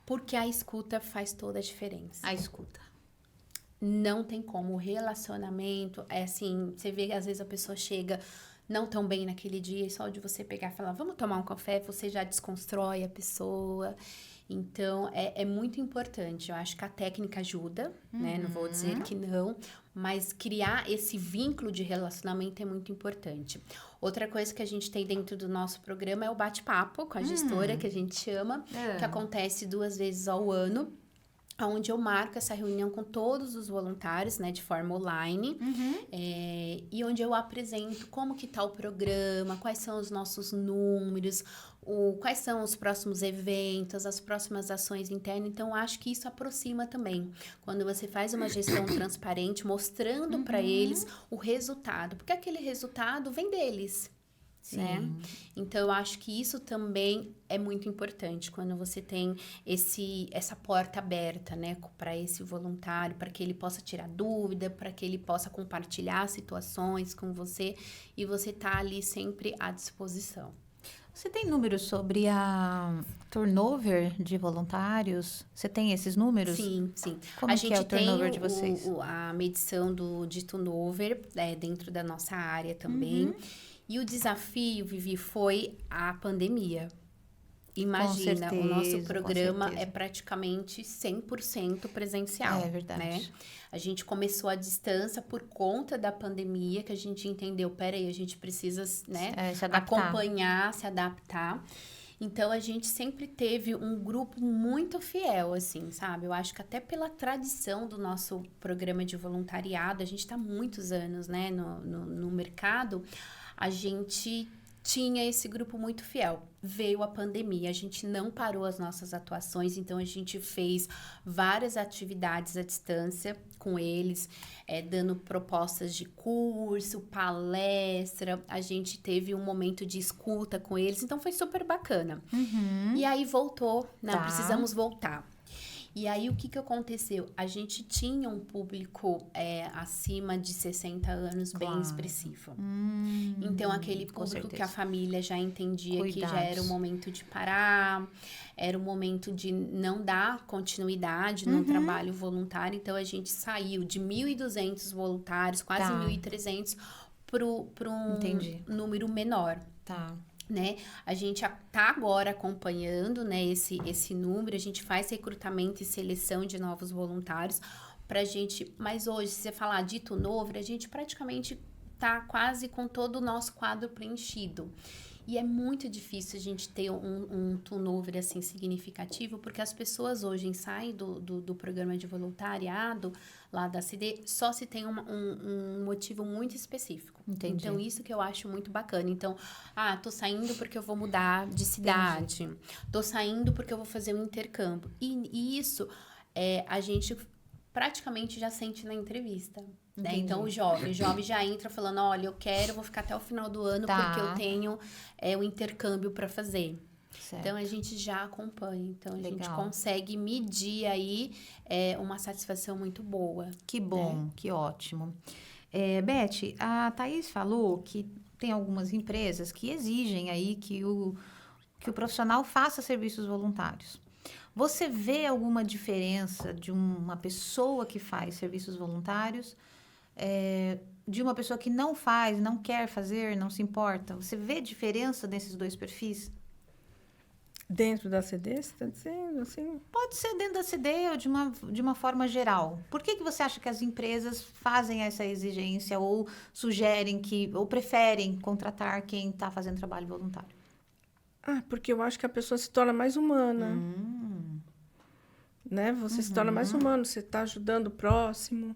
Porque a escuta faz toda a diferença. A escuta. Não tem como. O relacionamento, assim, você vê que às vezes a pessoa chega não tão bem naquele dia, e só de você pegar e falar, vamos tomar um café, você já desconstrói a pessoa. Então, é muito importante. Eu acho que a técnica ajuda, né? Não vou dizer que não, mas criar esse vínculo de relacionamento é muito importante. Outra coisa que a gente tem dentro do nosso programa é o bate-papo com a gestora, que a gente chama, que acontece 2 vezes ao ano, onde eu marco essa reunião com todos os voluntários, né, de forma online, e onde eu apresento como que tá o programa, quais são os nossos números, quais são os próximos eventos, as próximas ações internas. Então, eu acho que isso aproxima também. Quando você faz uma gestão transparente, mostrando para eles o resultado. Porque aquele resultado vem deles. Né? Então, eu acho que isso também é muito importante quando você tem essa porta aberta, né, para esse voluntário, para que ele possa tirar dúvida, para que ele possa compartilhar situações com você e você tá ali sempre à disposição. Você tem números sobre a turnover de voluntários? Você tem esses números? Sim, sim. Como a que gente é o turnover tem de vocês? a medição de turnover dentro da nossa área também. E o desafio, Vivi, foi a pandemia. Imagina, o nosso programa é praticamente 100% presencial. É verdade. Né? A gente começou à distância por conta da pandemia, que a gente entendeu, peraí, a gente precisa, né, acompanhar, se adaptar. Então, a gente sempre teve um grupo muito fiel, assim, sabe? Eu acho que até pela tradição do nosso programa de voluntariado, a gente está há muitos anos, né, no mercado, a gente tinha esse grupo muito fiel. Veio a pandemia, a gente não parou as nossas atuações, então a gente fez várias atividades à distância com eles, dando propostas de curso, palestra, a gente teve um momento de escuta com eles, então foi super bacana. E aí voltou, né? Precisamos voltar. E aí, o que aconteceu? A gente tinha um público acima de 60 anos bem expressivo. Então, aquele público que a família já entendia que já era o momento de parar, era o momento de não dar continuidade no trabalho voluntário. Então, a gente saiu de 1.200 voluntários, quase 1.300, para um número menor. Né? A gente está agora acompanhando, né, esse número, a gente faz recrutamento e seleção de novos voluntários pra gente, mas hoje, se você falar de turnover, a gente praticamente tá quase com todo o nosso quadro preenchido. E é muito difícil a gente ter um turnover assim significativo, porque as pessoas hoje saem do programa de voluntariado lá da CD, só se tem um motivo muito específico. Entendi. Então, isso que eu acho muito bacana. Então, tô saindo porque eu vou mudar de cidade. Entendi. Tô saindo porque eu vou fazer um intercâmbio. E isso a gente praticamente já sente na entrevista. Né? Então, o jovem já entra falando, olha, vou ficar até o final do ano porque eu tenho um intercâmbio para fazer. Certo. Então, a gente já acompanha. Então, a gente consegue medir aí uma satisfação muito boa. Que bom, né? Que ótimo. Beth, a Thaís falou que tem algumas empresas que exigem aí que o profissional faça serviços voluntários. Você vê alguma diferença de uma pessoa que faz serviços voluntários de uma pessoa que não faz, não quer fazer, não se importa? Você vê diferença nesses dois perfis? Dentro da CD, você está dizendo assim? Pode ser dentro da CD ou de uma forma geral. Por que você acha que as empresas fazem essa exigência ou sugerem ou preferem contratar quem está fazendo trabalho voluntário? Porque eu acho que a pessoa se torna mais humana. Né? Você se torna mais humano, você está ajudando o próximo.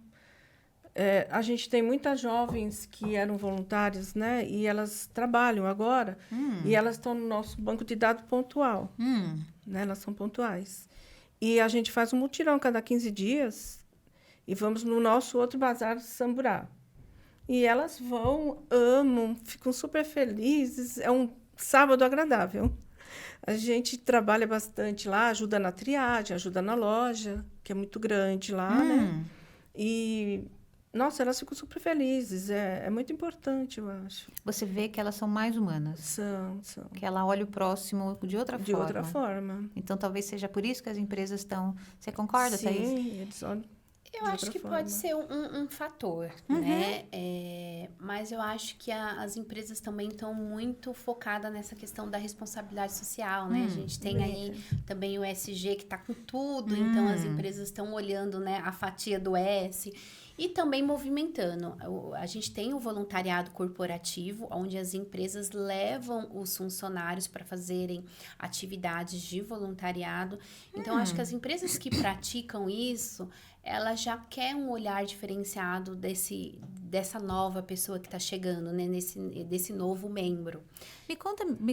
A gente tem muitas jovens que eram voluntárias, né? E elas trabalham agora e elas estão no nosso banco de dados pontual. Né? Elas são pontuais. E a gente faz um mutirão cada 15 dias e vamos no nosso outro bazar de Samburá. E elas vão, amam, ficam super felizes. É um sábado agradável. A gente trabalha bastante lá, ajuda na triagem, ajuda na loja, que é muito grande lá, né? E... Nossa, elas ficam super felizes. É muito importante, eu acho. Você vê que elas são mais humanas. São. Que ela olha o próximo de outra forma. De outra forma. Então, talvez seja por isso que as empresas estão... Você concorda, Thaís? Sim, eles olham. Eu acho que pode ser um fator, né? Mas eu acho que as empresas também estão muito focadas nessa questão da responsabilidade social, né? A gente tem aí também o ESG que está com tudo, então as empresas estão olhando, né, a fatia do S. E também movimentando. A gente tem o voluntariado corporativo, onde as empresas levam os funcionários para fazerem atividades de voluntariado. Então, acho que as empresas que praticam isso, ela já quer um olhar diferenciado dessa nova pessoa que está chegando, né? Desse novo membro. Me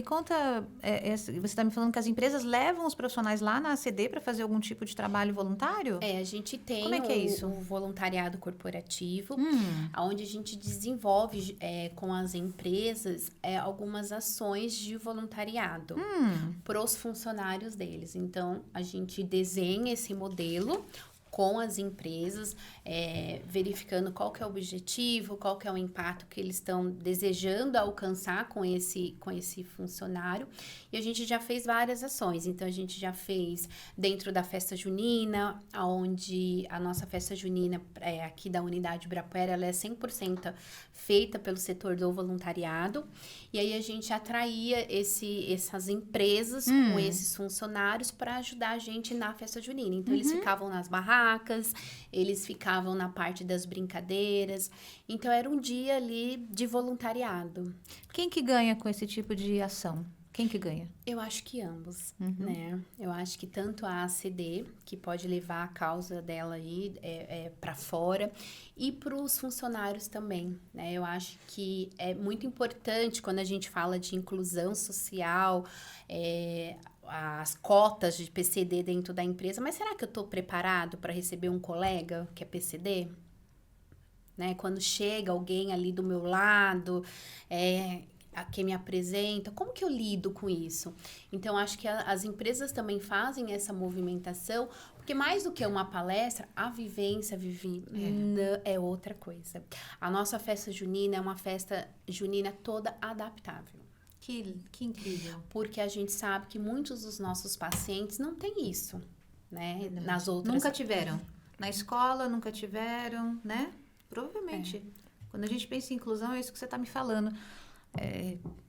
conta, você está me falando que as empresas levam os profissionais lá na ACD para fazer algum tipo de trabalho voluntário? A gente tem Como é que é isso? o voluntariado corporativo, onde a gente desenvolve com as empresas algumas ações de voluntariado para os funcionários deles. Então, a gente desenha esse modelo com as empresas, verificando qual que é o objetivo, qual que é o impacto que eles estão desejando alcançar com esse funcionário. E a gente já fez várias ações. Então, a gente já fez dentro da festa junina, onde a nossa festa junina aqui da unidade Ibirapuera, ela é 100% feita pelo setor do voluntariado. E aí, a gente atraía essas empresas com esses funcionários para ajudar a gente na festa junina. Então, eles ficavam nas barracas, eles ficavam na parte das brincadeiras. Então, era um dia ali de voluntariado. Quem que ganha com esse tipo de ação? Quem que ganha? Eu acho que ambos, né? Eu acho que tanto a ACD, que pode levar a causa dela aí para fora, e para os funcionários também, né? Eu acho que é muito importante quando a gente fala de inclusão social, as cotas de PCD dentro da empresa, mas será que eu estou preparado para receber um colega que é PCD? Né? Quando chega alguém ali do meu lado, a quem me apresenta, como que eu lido com isso? Então, acho que as empresas também fazem essa movimentação, porque mais do que uma palestra, a vivência, é outra coisa. A nossa festa junina é uma festa junina toda adaptável. Que incrível. Porque a gente sabe que muitos dos nossos pacientes não têm isso, né? Nas outras... Nunca tiveram. Na escola, nunca tiveram, né? Provavelmente. Quando a gente pensa em inclusão, é isso que você está me falando.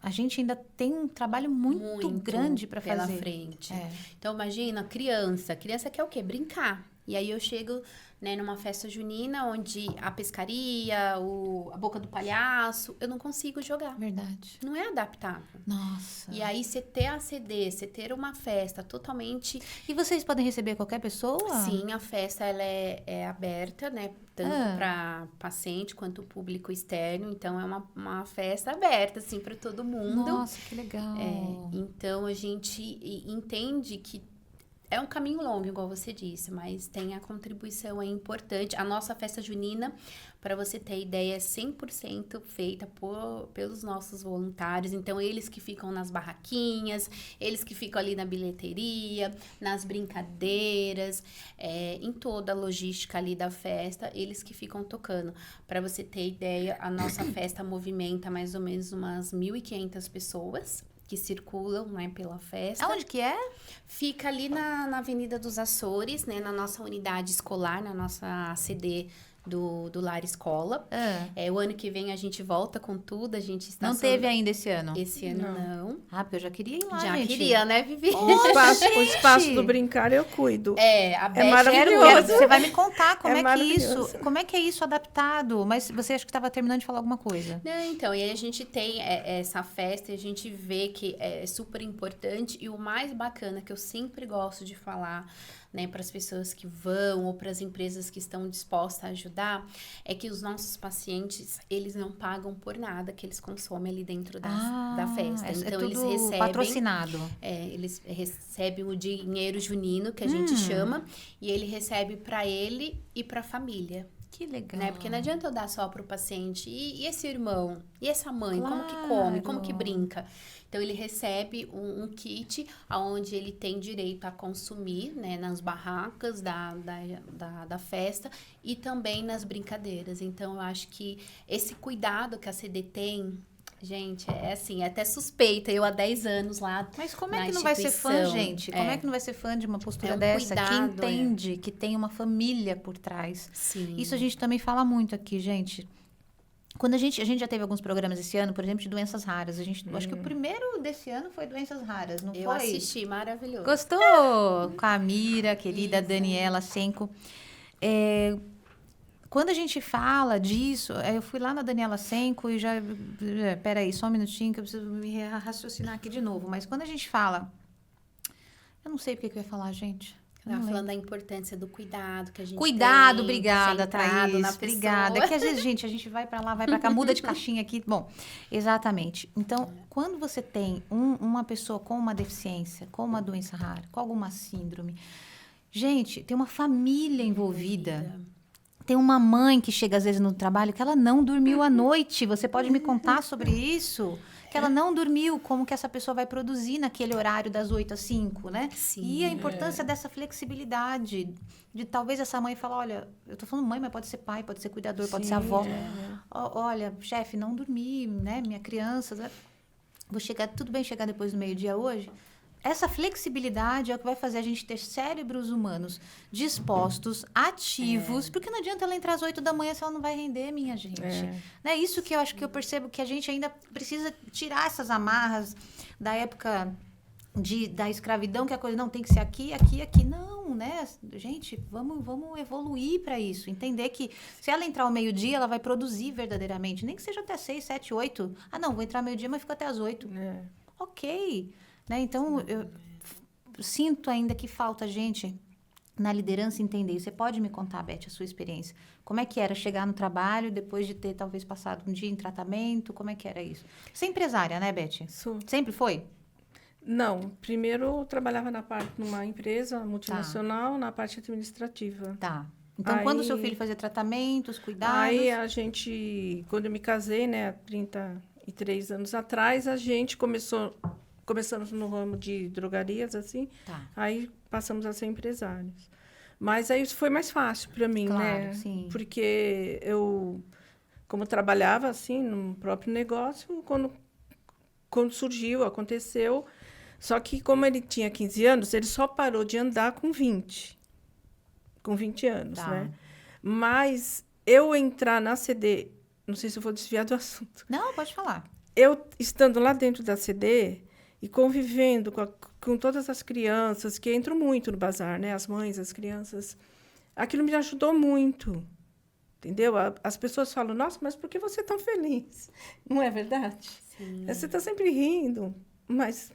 A gente ainda tem um trabalho muito grande para fazer. Pela frente. Então, imagina, criança quer o quê? Brincar. E aí eu chego, né, numa festa junina, onde a pescaria, a boca do palhaço, eu não consigo jogar. Verdade. Não é adaptável. Nossa. E aí, você ter a ACD, você ter uma festa totalmente... E vocês podem receber qualquer pessoa? Sim, a festa ela é aberta, né? Tanto para paciente quanto público externo. Então, é uma festa aberta, assim, para todo mundo. Nossa, que legal. Então, a gente entende que é um caminho longo, igual você disse, mas tem a contribuição, é importante. A nossa festa junina, para você ter ideia, é 100% feita pelos nossos voluntários. Então, eles que ficam nas barraquinhas, eles que ficam ali na bilheteria, nas brincadeiras, em toda a logística ali da festa, eles que ficam tocando. Para você ter ideia, a nossa festa movimenta mais ou menos umas 1.500 pessoas que circulam, né, pela festa. Aonde que é? Fica ali na Avenida dos Açores, né, na nossa unidade escolar, na nossa ACD do Lar Escola. O ano que vem a gente volta com tudo, a gente está... Não teve ainda esse ano? Esse ano não. Ah, porque eu já queria ir lá, Já gente. queria, né, Vivi? O espaço do brincar eu cuido. A Beth maravilhoso. Você vai me contar como Como é que é isso adaptado? Mas você acha que estava terminando de falar alguma coisa? Não, então, e aí a gente tem essa festa e a gente vê que é super importante, e o mais bacana que eu sempre gosto de falar, né, para as pessoas que vão ou para as empresas que estão dispostas a ajudar, é que os nossos pacientes, eles não pagam por nada que eles consomem ali dentro da festa. Então, tudo eles recebem... patrocinado. Eles recebem o dinheiro junino, que a gente chama, e ele recebe para ele e para a família. Que legal. Né? Porque não adianta eu dar só para o paciente. E esse irmão? E essa mãe? Claro. Como que come? Como que brinca? Então, ele recebe um kit onde ele tem direito a consumir, né, nas barracas da festa e também nas brincadeiras. Então, eu acho que esse cuidado que a CD tem... Gente, é até suspeita. Eu há 10 anos lá. Mas como é que não vai ser fã, gente? Como é que não vai ser fã de uma postura dessa? Cuidado, que entende que tem uma família por trás. Sim. Isso a gente também fala muito aqui, gente. Quando a gente já teve alguns programas esse ano, por exemplo, de doenças raras. Acho que o primeiro desse ano foi doenças raras, não foi? Eu assisti, maravilhoso. Gostou? Com a Mira, querida Daniela Senko. quando a gente fala disso, eu fui lá na Daniela Senko e já... Peraí, só um minutinho que eu preciso me raciocinar aqui de novo. Mas quando a gente fala... Eu não sei porque que eu ia falar, gente. Ela falando da importância do cuidado que a gente Cuidado, tem, obrigada, centrado na Thaís. Obrigada. É que às vezes, gente, a gente vai pra lá, vai pra cá, muda de caixinha aqui. Bom, exatamente. Então, quando você tem uma pessoa com uma deficiência, com uma doença rara, com alguma síndrome, gente, tem uma família envolvida. Tem uma mãe que chega às vezes no trabalho que ela não dormiu à noite. Você pode me contar sobre isso? Que ela não dormiu, como que essa pessoa vai produzir naquele horário das 8 às 5, né? Sim, e a importância dessa flexibilidade, de talvez essa mãe falar, olha, eu tô falando mãe, mas pode ser pai, pode ser cuidador, pode ser avó. Olha, chefe, não dormi, né? Minha criança, vou chegar, tudo bem chegar depois do meio-dia hoje? Essa flexibilidade é o que vai fazer a gente ter cérebros humanos dispostos, ativos, porque não adianta ela entrar às 8 da manhã se ela não vai render, minha gente. Né? Isso que eu acho que eu percebo que a gente ainda precisa tirar essas amarras da época da escravidão, que a coisa não tem que ser aqui, aqui, aqui. Não, né? Gente, vamos evoluir para isso. Entender que se ela entrar ao meio-dia, ela vai produzir verdadeiramente. Nem que seja até 6, 7, 8. Ah, não, vou entrar ao meio-dia, mas fico até às 8. Ok. Né? Então, eu sinto ainda que falta gente na liderança entender. Você pode me contar, Beth, a sua experiência? Como é que era chegar no trabalho depois de ter talvez passado um dia em tratamento? Como é que era isso? Você é empresária, né, Beth? Sou. Sempre foi? Não. Primeiro, eu trabalhava numa empresa multinacional, na parte administrativa. Tá. Então, quando o seu filho fazia tratamentos, cuidados... Aí, quando eu me casei, né, há 33 anos atrás, a gente começamos no ramo de drogarias, assim. Tá. Aí passamos a ser empresários. Mas aí isso foi mais fácil para mim, claro, né? Sim. Porque eu, como trabalhava assim no próprio negócio, quando surgiu, aconteceu. Só que como ele tinha 15 anos, ele só parou de andar com 20. Com 20 anos, né? Mas eu entrar na CD, não sei se eu vou desviar do assunto. Não, pode falar. Eu estando lá dentro da CD e convivendo com todas as crianças, que entram muito no bazar, né? As mães, as crianças. Aquilo me ajudou muito, entendeu? As pessoas falam, nossa, mas por que você é tão feliz? Não é verdade? Sim. Você está sempre rindo, mas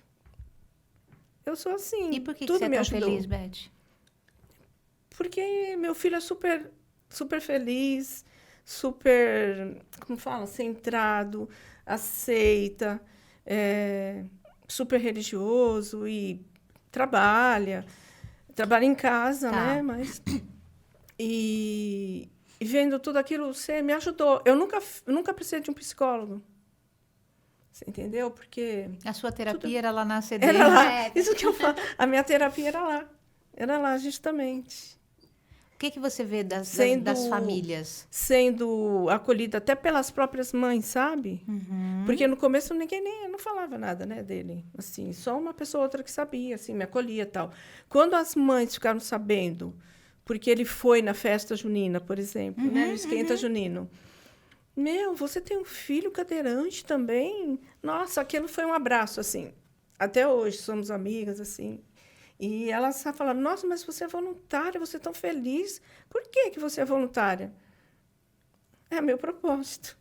eu sou assim. E por que tudo você é me tão ajudou. feliz, Beth? Porque meu filho é super, super feliz, super, como fala, centrado, aceita, super religioso e trabalha em casa, né? Mas e vendo tudo aquilo, você me ajudou. Eu nunca precisei de um psicólogo. Você entendeu? Porque a sua terapia era lá na CD. Era lá. Isso que eu falo. A minha terapia era lá. Era lá, justamente. O que você vê das famílias? Sendo acolhida até pelas próprias mães, sabe? Uhum. Porque no começo ninguém não falava nada, né, dele. Assim, só uma pessoa ou outra que sabia, assim, me acolhia e tal. Quando as mães ficaram sabendo, porque ele foi na festa junina, por exemplo, né, no esquenta junino. Meu, você tem um filho cadeirante também? Nossa, aquilo foi um abraço, assim. Até hoje somos amigas, assim. E ela está falando, nossa, mas você é voluntária, você é tão feliz. Por que você é voluntária? É meu propósito.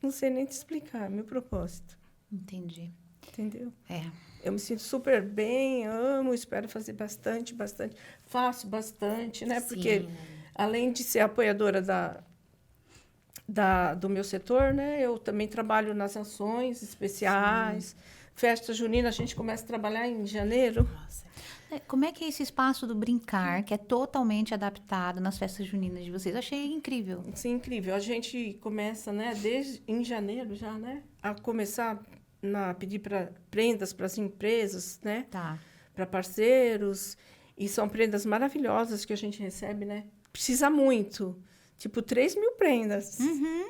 Não sei nem te explicar, é meu propósito. Entendi. Entendeu? É. Eu me sinto super bem, amo, espero fazer bastante. Faço bastante, né? Sim. Porque, além de ser apoiadora do meu setor, né? Eu também trabalho nas ações especiais. Sim. Festa junina, a gente começa a trabalhar em janeiro. Nossa. Como é que é esse espaço do brincar, que é totalmente adaptado nas festas juninas de vocês? Eu achei incrível. Sim, incrível. A gente começa, né, desde em janeiro já, né, a começar a pedir prendas para as empresas, né, para parceiros. E são prendas maravilhosas que a gente recebe, né? Precisa muito. Tipo, 3.000 prendas.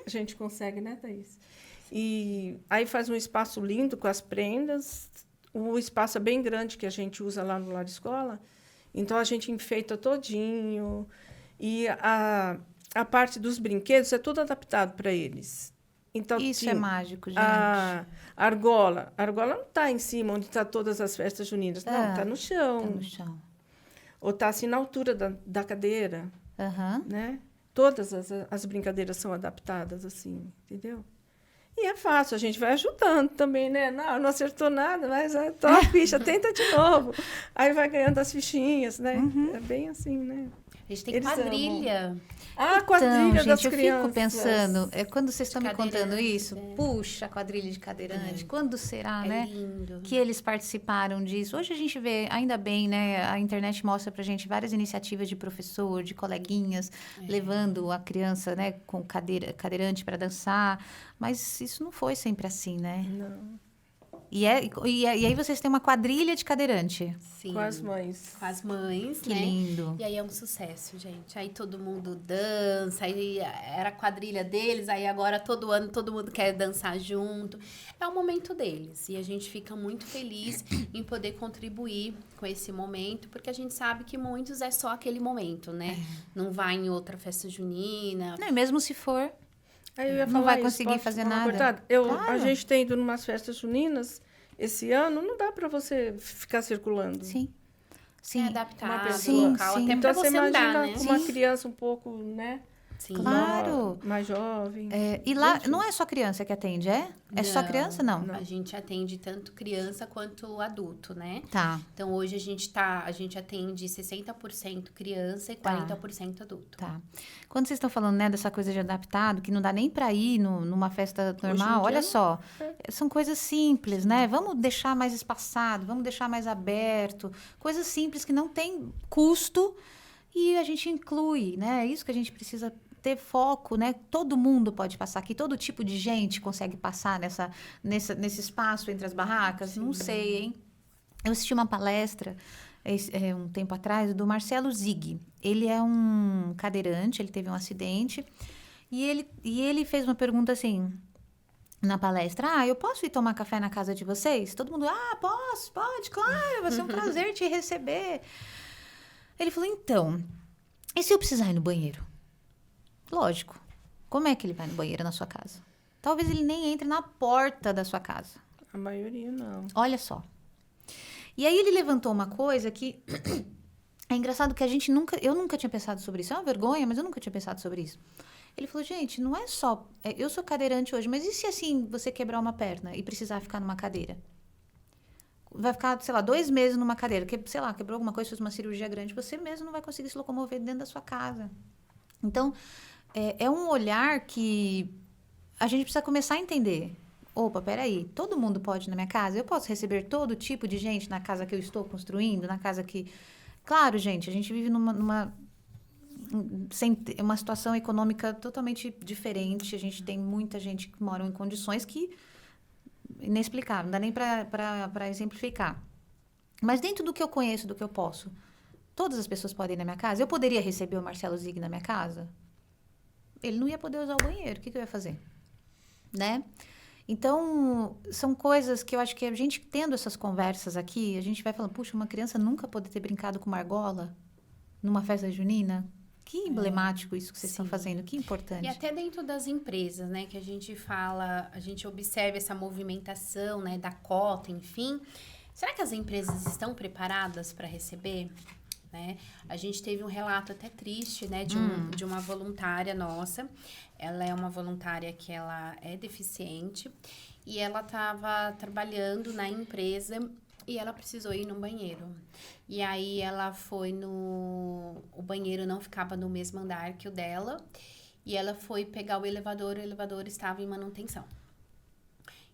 A gente consegue, né, Thaís? E aí faz um espaço lindo com as prendas. O espaço é bem grande que a gente usa lá no Lar Escola. Então, a gente enfeita todinho. E a parte dos brinquedos é tudo adaptado para eles. Então, isso é mágico, gente. A argola. A argola não está em cima, onde estão todas as festas juninas. Não, está no chão. Está no chão. Ou está assim, na altura da cadeira. Uhum. Né? todas as brincadeiras são adaptadas, assim, entendeu? E é fácil, a gente vai ajudando também, né? Não acertou nada, mas toma a ficha, tenta de novo. Aí vai ganhando as fichinhas, né? É bem assim, né? A gente tem Eles quadrilha. amam. A quadrilha Então, das gente, eu crianças. fico pensando, quando vocês estão me contando Cadeirantes, isso, puxa, a quadrilha de cadeirante, quando será, É né? lindo. Que eles participaram disso. Hoje a gente vê, ainda bem, né? A internet mostra pra gente várias iniciativas de professor, de coleguinhas, levando a criança, né, com cadeirante para dançar. Mas isso não foi sempre assim, né? Não, E aí vocês têm uma quadrilha de cadeirante. Sim. com as mães. Com as mães, Que né? lindo. E aí é um sucesso, gente. Aí todo mundo dança, aí era a quadrilha deles, aí agora todo ano todo mundo quer dançar junto. É o momento deles. E a gente fica muito feliz em poder contribuir com esse momento, porque a gente sabe que muitos é só aquele momento, né? Não vai em outra festa junina. Não, e mesmo se for, Aí eu ia não falar vai isso, conseguir posso fazer falar uma nada. cortada? A Claro. gente tem ido em umas festas juninas esse ano, não dá para você ficar circulando. sim. É Sim. adaptado Uma ao pessoa. local, Sim. até Então pra você imagina andar, né? com uma Sim. criança um pouco, né? Sim. Claro. Mais jovem. E lá Gente, não é só criança que atende, é? É só criança, não? A gente atende tanto criança quanto adulto, né? Tá, Então, hoje a gente atende 60% criança e 40% adulto. tá. Quando vocês estão falando, né, dessa coisa de adaptado, que não dá nem para ir numa festa normal, dia olha não. só, são coisas simples, né? Vamos deixar mais espaçado, vamos deixar mais aberto, coisas simples que não tem custo e a gente inclui, né? É isso que a gente precisa ter foco, né? Todo mundo pode passar aqui, todo tipo de gente consegue passar nesse espaço entre as barracas. Não sei, hein? Eu assisti uma palestra um tempo atrás do Marcelo Zig. Ele é um cadeirante, ele teve um acidente e ele fez uma pergunta assim na palestra: eu posso ir tomar café na casa de vocês? Todo mundo: pode, claro, vai ser um prazer te receber. Ele falou: então, e se eu precisar ir no banheiro? Lógico. Como é que ele vai no banheiro na sua casa? Talvez ele nem entre na porta da sua casa. A maioria não. Olha só. E aí ele levantou uma coisa que é engraçado que eu nunca tinha pensado sobre isso. É uma vergonha, mas eu nunca tinha pensado sobre isso. Ele falou: gente, não é só, eu sou cadeirante hoje, mas e se assim você quebrar uma perna e precisar ficar numa cadeira? Vai ficar, sei lá, 2 meses numa cadeira, sei lá, quebrou alguma coisa, fez uma cirurgia grande, você mesmo não vai conseguir se locomover dentro da sua casa. Então, é um olhar que a gente precisa começar a entender. Opa, peraí, todo mundo pode ir na minha casa? Eu posso receber todo tipo de gente na casa que eu estou construindo, na casa que... Claro, gente, a gente vive numa situação econômica totalmente diferente. A gente tem muita gente que mora em condições que... inexplicável, não dá nem para exemplificar. Mas dentro do que eu conheço, do que eu posso, todas as pessoas podem ir na minha casa? Eu poderia receber o Marcelo Zig na minha casa? Ele não ia poder usar o banheiro, o que eu ia fazer? Né? Então, são coisas que eu acho que a gente tendo essas conversas aqui, a gente vai falando: puxa, uma criança nunca pode ter brincado com uma argola numa festa junina? Que emblemático isso que vocês estão fazendo, que importante. E até dentro das empresas, né, que a gente fala, a gente observa essa movimentação, né, da cota, enfim. Será que as empresas estão preparadas para receber? Né? A gente teve um relato até triste, né, de uma voluntária nossa. Ela é uma voluntária que ela é deficiente e ela estava trabalhando na empresa e ela precisou ir no banheiro. E aí ela foi o banheiro não ficava no mesmo andar que o dela e ela foi pegar o elevador estava em manutenção.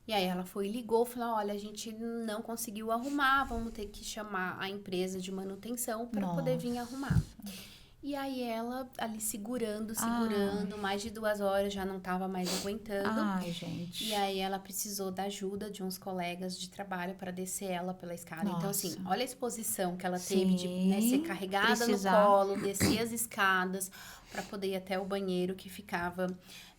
E aí ela foi e ligou, falou: olha, a gente não conseguiu arrumar, vamos ter que chamar a empresa de manutenção para poder vir arrumar. E aí ela ali segurando, mais de 2 horas, já não estava mais aguentando. Ai, gente. E aí ela precisou da ajuda de uns colegas de trabalho para descer ela pela escada. Nossa. Então, assim, olha a exposição que ela Sim, teve de, né, ser carregada precisar. no colo, descer as escadas para poder ir até o banheiro que ficava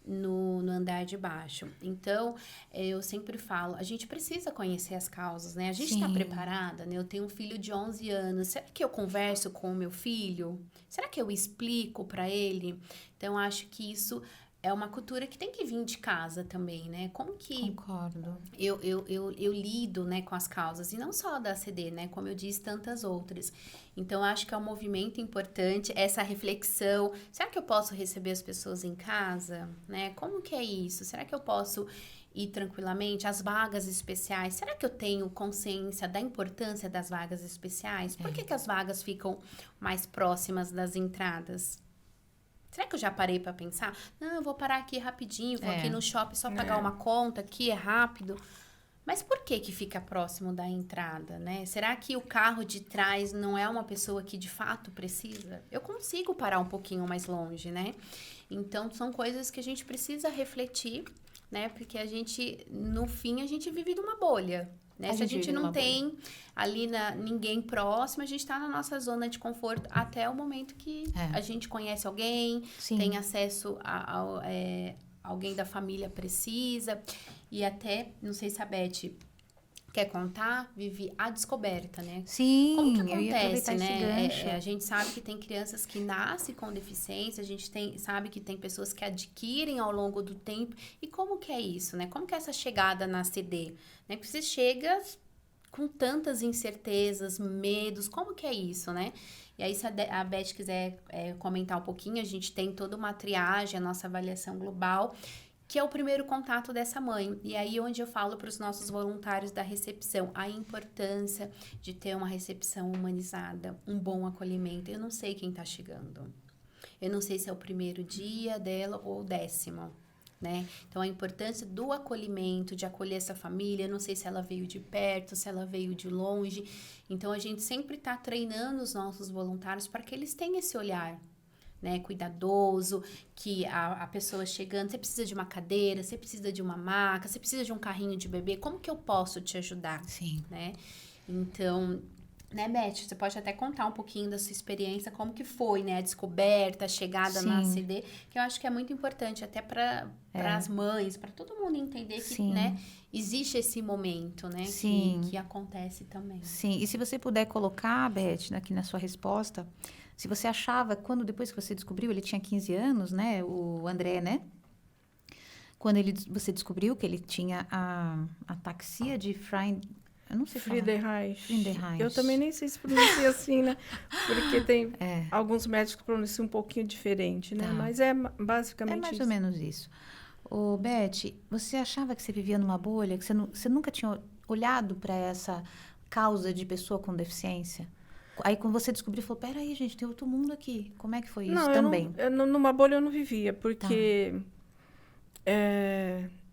no andar de baixo. Então, eu sempre falo, a gente precisa conhecer as causas, né? A gente está Sim. preparada, né? Eu tenho um filho de 11 anos. Será que eu converso com o meu filho? Será que eu explico para ele? Então, acho que isso é uma cultura que tem que vir de casa também, né? Como que Concordo. eu lido, né, com as causas, e não só da ACD, né? Como eu disse, tantas outras. Então, acho que é um movimento importante, essa reflexão. Será que eu posso receber as pessoas em casa? Né? Como que é isso? Será que eu posso ir tranquilamente? As vagas especiais, será que eu tenho consciência da importância das vagas especiais? Por que as vagas ficam mais próximas das entradas? Será que eu já parei para pensar? Não, eu vou parar aqui rapidinho, vou aqui no shopping só pagar uma conta aqui, é rápido. Mas por que fica próximo da entrada, né? Será que o carro de trás não é uma pessoa que de fato precisa? Eu consigo parar um pouquinho mais longe, né? Então, são coisas que a gente precisa refletir, né? Porque no fim, a gente vive numa bolha. Né? Se a gente não tem ali ninguém próximo, a gente está na nossa zona de conforto até o momento que a gente conhece alguém, tem acesso a alguém da família precisa. E até, não sei se a Beth quer contar, Vivi, a descoberta, né? Sim, como que eu ia acontece, né? A gente sabe que tem crianças que nascem com deficiência, a gente sabe que tem pessoas que adquirem ao longo do tempo. E como que é isso, né? Como que é essa chegada na ACD? Né? Porque você chega com tantas incertezas, medos, como que é isso, né? E aí, se a Beth quiser comentar um pouquinho, a gente tem toda uma triagem, a nossa avaliação global, que é o primeiro contato dessa mãe. E aí, onde eu falo para os nossos voluntários da recepção, a importância de ter uma recepção humanizada, um bom acolhimento. Eu não sei quem está chegando. Eu não sei se é o primeiro dia dela ou o 10º, né? Então, a importância do acolhimento, de acolher essa família. Eu não sei se ela veio de perto, se ela veio de longe. Então, a gente sempre está treinando os nossos voluntários para que eles tenham esse olhar, né, cuidadoso, que a pessoa chegando, você precisa de uma cadeira, você precisa de uma maca, você precisa de um carrinho de bebê, como que eu posso te ajudar? Sim. Né? Então, né, Beth, você pode até contar um pouquinho da sua experiência, como que foi, né, a descoberta, a chegada na ACD, que eu acho que é muito importante até para as mães, para todo mundo entender que, né, existe esse momento, né, que acontece também. Sim, e se você puder colocar, Beth, aqui na sua resposta, se você achava, depois que você descobriu, ele tinha 15 anos, né, o André, né? Quando você descobriu que ele tinha a ataxia de eu não sei falar. Friedenreich. Eu também nem sei se pronuncia assim, né? Porque tem alguns médicos que pronunciam um pouquinho diferente, né? Tá. Mas é basicamente mais ou menos isso. Ô, Beth, você achava que você vivia numa bolha? Que você nunca tinha olhado para essa causa de pessoa com deficiência? Aí, quando você descobriu, falou, peraí, gente, tem outro mundo aqui. Como é que foi isso também? Numa bolha eu não vivia, porque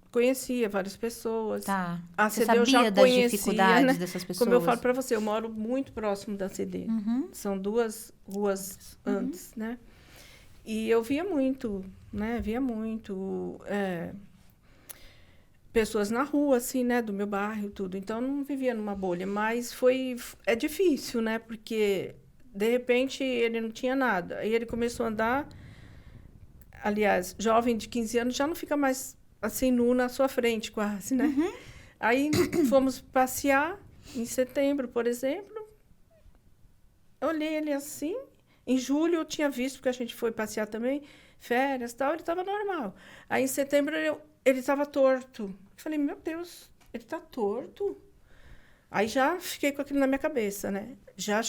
conhecia várias pessoas. Tá. A você ACD eu já das conhecia, dificuldades né? dessas pessoas? Como eu falo para você, eu moro muito próximo da ACD. São 2 ruas antes, né? E eu via muito, né? Pessoas na rua, assim, né? Do meu bairro, tudo. Então, eu não vivia numa bolha. Mas é difícil, né? Porque, de repente, ele não tinha nada. Aí ele começou a andar. Aliás, jovem de 15 anos já não fica mais, assim, nu na sua frente, quase, né? Aí, fomos passear em setembro, por exemplo. Eu olhei ele assim. Em julho, eu tinha visto, porque a gente foi passear também, férias e tal. Ele estava normal. Aí, em setembro, ele estava torto. Eu falei, meu Deus, ele está torto? Aí já fiquei com aquilo na minha cabeça, né? Já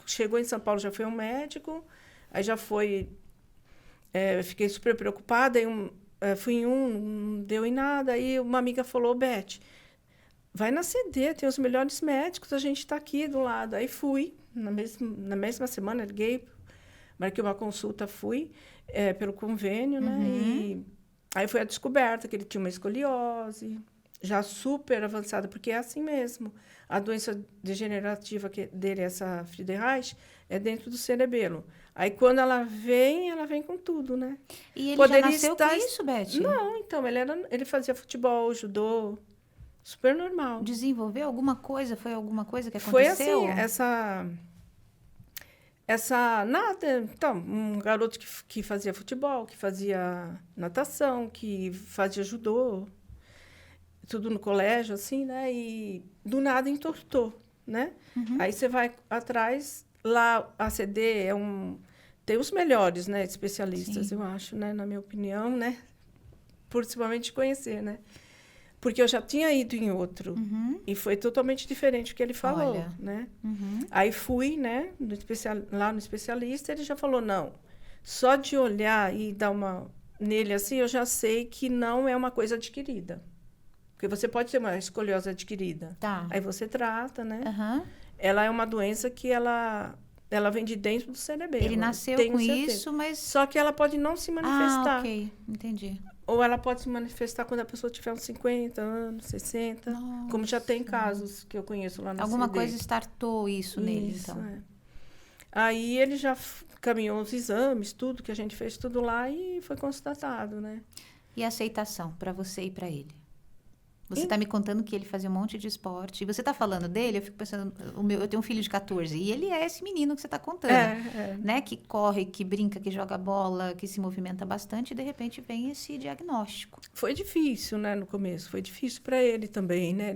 chegou em São Paulo, já foi um médico. Aí já foi... fiquei super preocupada. Aí fui em não deu em nada. Aí uma amiga falou, Beth, vai na ACD, tem os melhores médicos, a gente está aqui do lado. Aí fui, na mesma semana, liguei, marquei uma consulta, fui pelo convênio, né? E aí foi a descoberta que ele tinha uma escoliose, já super avançada, porque é assim mesmo. A doença degenerativa dele, essa Friedenreich, é dentro do cerebelo. Aí, quando ela vem com tudo, né? E ele já nasceu com isso, Beth? Não, então, ele fazia futebol, judô, super normal. Desenvolveu alguma coisa? Foi alguma coisa que aconteceu? Foi assim, nada. Então, um garoto que fazia futebol, que fazia natação, que fazia judô, tudo no colégio, assim, né? E do nada entortou, né? Aí você vai atrás, lá a ACD tem os melhores, né, especialistas, eu acho, né, na minha opinião, né? principalmente conhecer, né? Porque eu já tinha ido em outro. E foi totalmente diferente do que ele falou, Olha. né? Aí fui, né, lá no especialista, ele já falou, não, só de olhar e dar uma nele assim, eu já sei que não é uma coisa adquirida. Porque você pode ter uma escoliose adquirida. Tá. Aí você trata, né? Aham. Ela é uma doença que ela vem de dentro do cerebelo. Ele nasceu tenho com certeza. isso, mas... Só que ela pode não se manifestar. Ah, ok. Entendi. Ou ela pode se manifestar quando a pessoa tiver uns 50 anos, 60. Nossa. Como já tem casos que eu conheço lá no Alguma CD. coisa startou isso nele, Isso, então. é. Aí ele já caminhou os exames, tudo que a gente fez, tudo lá, e foi constatado, né? E a aceitação para você e para ele? Você está me contando que ele fazia um monte de esporte. E você está falando dele, eu fico pensando... eu tenho um filho de 14 e ele é esse menino que você está contando. Né? Que corre, que brinca, que joga bola, que se movimenta bastante. E, de repente, vem esse diagnóstico. Foi difícil, né, no começo. Foi difícil para ele também, né?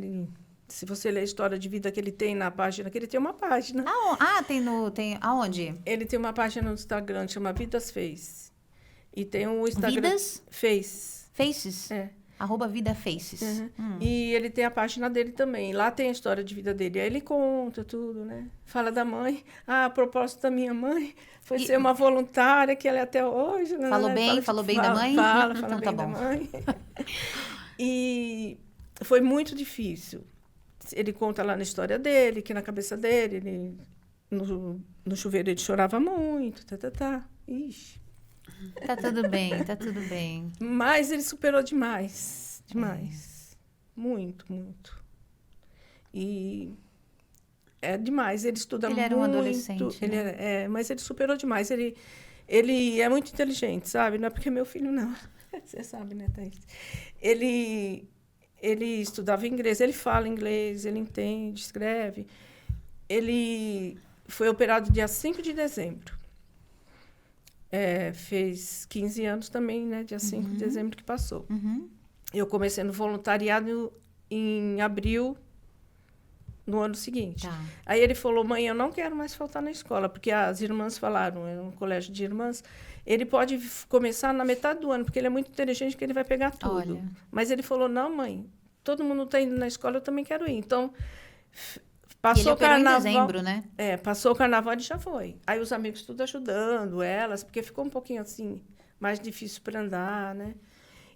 Se você ler a história de vida que ele tem na página, que ele tem uma página. Tem aonde? Ele tem uma página no Instagram que chama Vidas Face. E tem o Instagram... Vidas? Face. Faces? É. @vidafaces. E ele tem a página dele também. Lá tem a história de vida dele. Aí ele conta tudo, né? Fala da mãe. A propósito da minha mãe foi ser uma voluntária, que ela é até hoje. Né? Falou bem da mãe? Fala Então, bem tá da bom. mãe. E foi muito difícil. Ele conta lá na história dele, que na cabeça dele, ele, no chuveiro ele chorava muito. Ixi. Tá tudo bem, tá tudo bem. Mas ele superou demais. Demais. Muito, muito. E é demais. Ele estuda muito. Ele era um adolescente, Ele né? mas ele superou demais. Ele é muito inteligente, sabe? Não é porque é meu filho, não. Você sabe, né, Thaís? Ele estudava inglês, ele fala inglês, ele entende, escreve. Ele foi operado dia 5 de dezembro. Fez 15 anos também, né? Dia 5 de dezembro que passou. Eu comecei no voluntariado em abril, no ano seguinte. Tá. Aí ele falou, mãe, eu não quero mais faltar na escola, porque as irmãs falaram, era um colégio de irmãs, ele pode começar na metade do ano, porque ele é muito inteligente, que ele vai pegar tudo. Olha. Mas ele falou, não, mãe, todo mundo está indo na escola, eu também quero ir. Então, E ele passou o operou carnaval... em dezembro, né? Passou o carnaval e já foi. Aí os amigos tudo ajudando elas, porque ficou um pouquinho assim, mais difícil para andar, né?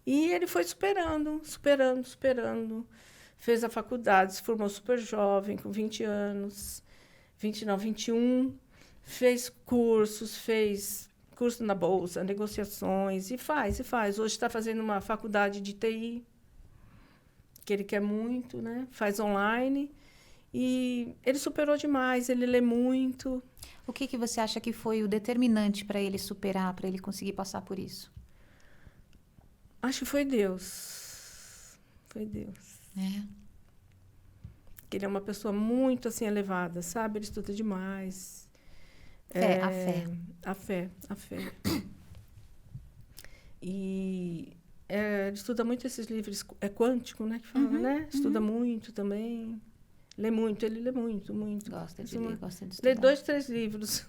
E ele foi superando. Fez a faculdade, se formou super jovem, com 20 anos, 21. Fez curso na Bolsa, negociações, e faz. Hoje está fazendo uma faculdade de TI, que ele quer muito, né? Faz online. E ele superou demais, ele lê muito. O que você acha que foi o determinante para ele superar, para ele conseguir passar por isso? Acho que foi Deus. Foi Deus. Ele é uma pessoa muito, assim, elevada, sabe? Ele estuda demais. A fé. A fé. E ele estuda muito esses livros, quântico, né? Que fala, né? Estuda muito também. Lê muito, ele lê muito. Gosta de ler, gosta de estudar. Lê 2, 3 livros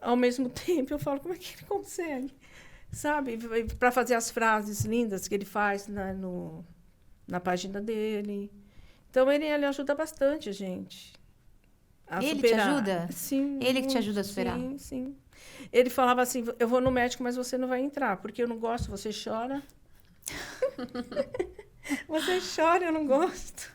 ao mesmo tempo. Eu falo, como é que ele consegue? Sabe? Para fazer as frases lindas que ele faz na página dele. Então, ele ajuda bastante a gente a Ele superar. te ajuda? Sim. Ele que te ajuda a superar? Sim. Ele falava assim, eu vou no médico, mas você não vai entrar, porque eu não gosto, você chora. Você chora, eu não gosto.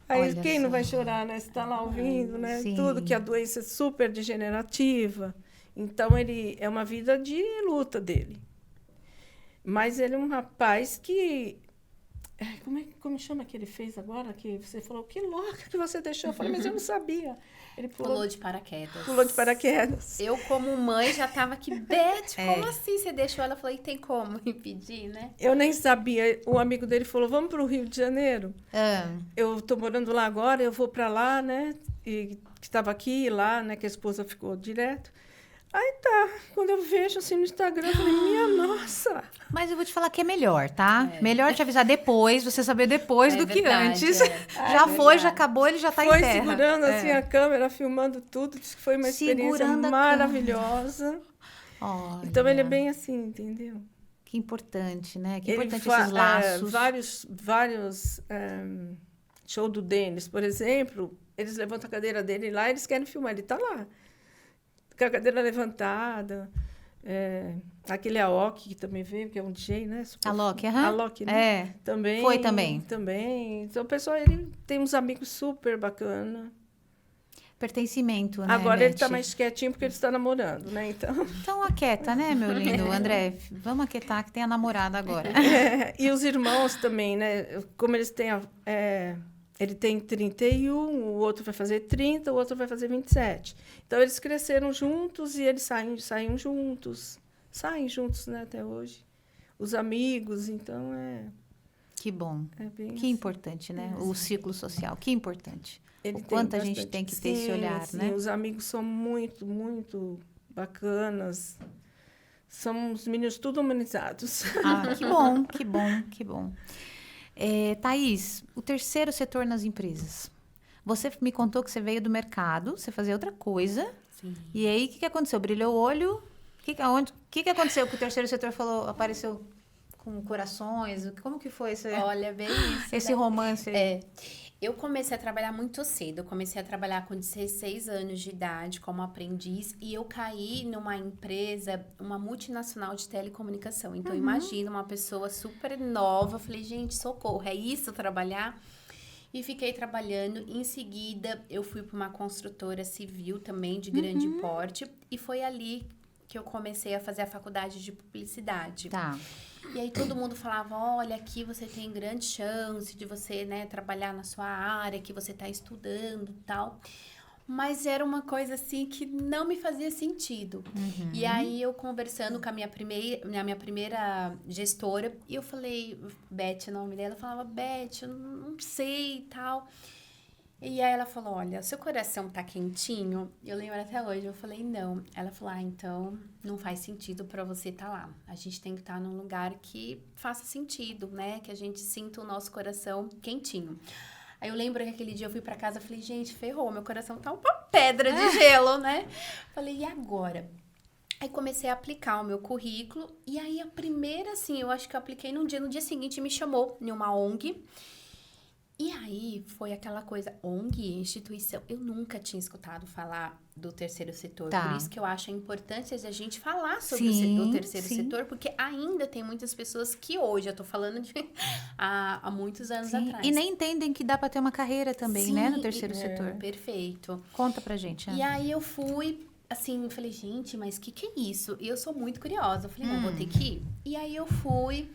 Aí Olha quem não só. vai chorar, né? Você está lá ouvindo, né? Sim. Tudo, que a doença é super degenerativa. Então, ele é uma vida de luta dele. Mas ele é um rapaz que... Como chama que ele fez agora? Que você falou, que louca que você deixou. Eu falei, mas eu não sabia. Ele Pulou de paraquedas. Pulou de paraquedas. Eu, como mãe, já tava aqui, Beth, como assim você deixou? Ela falou, e tem como impedir, né? Eu nem sabia. O amigo dele falou, vamos para o Rio de Janeiro? Eu estou morando lá agora, eu vou para lá, né? E que estava aqui e lá, né? Que a esposa ficou direto. Aí tá, quando eu vejo assim no Instagram, eu falei, minha nossa! Mas eu vou te falar que é melhor, tá? Melhor te avisar depois, você saber depois do verdade, que antes. é. Já foi, já acabou, ele já tá Foi em terra. segurando assim a câmera, filmando tudo. Disse que foi uma experiência Segurando a maravilhosa. Olha, Então, ele é bem assim, entendeu? Que importante, né? Que Ele importante esses laços. Vários show do Denis, por exemplo, eles levantam a cadeira dele lá, eles querem filmar, ele está lá, com a cadeira levantada. Aquele Aoki, que também veio, que é um DJ, né? Alok, Alok, né? É. Também. Foi também. Também. Então, o pessoal, ele tem uns amigos super bacana. Pertencimento, né, Agora Beth? ele está mais quietinho porque ele está namorando, né? Então aquieta, né, meu lindo? André, vamos aquietar que tem a namorada agora. E os irmãos também, né? Como eles têm... ele tem 31, o outro vai fazer 30, o outro vai fazer 27. Então, eles cresceram juntos e eles saem juntos. Saem juntos, né, até hoje. Os amigos, então, Que bom. bem Que assim. importante, né? O ciclo social, que importante. Ele O tem quanto a gente bastante- tem que ter esse olhar, sim, né? Os amigos são muito, muito bacanas. São os meninos tudo humanizados. Ah, que bom, que bom, que bom. Thaís, o terceiro setor nas empresas. Você me contou que você veio do mercado, você fazia outra coisa. Sim. E aí, o que aconteceu? Brilhou o olho? O que aconteceu que o terceiro setor apareceu com corações? Como que foi Olha, bem isso. esse romance aí? Eu comecei a trabalhar muito cedo. Eu comecei a trabalhar com 16 anos de idade como aprendiz e eu caí numa empresa, uma multinacional de telecomunicação. Então, imagina uma pessoa super nova. Eu falei, gente, socorro, é isso trabalhar? E fiquei trabalhando. Em seguida, eu fui para uma construtora civil também de grande porte e foi ali que eu comecei a fazer a faculdade de publicidade. Tá. E aí todo mundo falava, olha, aqui você tem grande chance de você, né, trabalhar na sua área, que você está estudando e tal. Mas era uma coisa, assim, que não me fazia sentido. E aí eu conversando com a minha primeira gestora, e eu falei, Beth, o nome dela, eu falava, Beth, eu não sei e tal. E aí ela falou, olha, seu coração tá quentinho? Eu lembro até hoje, eu falei, não. Ela falou, então não faz sentido pra você estar lá. A gente tem que estar num lugar que faça sentido, né? Que a gente sinta o nosso coração quentinho. Aí eu lembro que aquele dia eu fui pra casa e falei, gente, ferrou, meu coração tá uma pedra de gelo, né? Falei, e agora? Aí comecei a aplicar o meu currículo. E aí a primeira, assim, eu acho que eu apliquei no dia seguinte me chamou em uma ONG. E aí, foi aquela coisa, ONG, instituição, eu nunca tinha escutado falar do terceiro setor. Tá. Por isso que eu acho a importância de a gente falar sobre Sim, o terceiro sim. setor, porque ainda tem muitas pessoas que hoje, eu tô falando de há muitos anos Sim. atrás. E nem entendem que dá para ter uma carreira também, né, no terceiro setor. Perfeito. Conta pra gente. E aí, eu fui, assim, falei, gente, mas o que é isso? E eu sou muito curiosa. Eu falei, não, vou ter que ir. E aí, eu fui...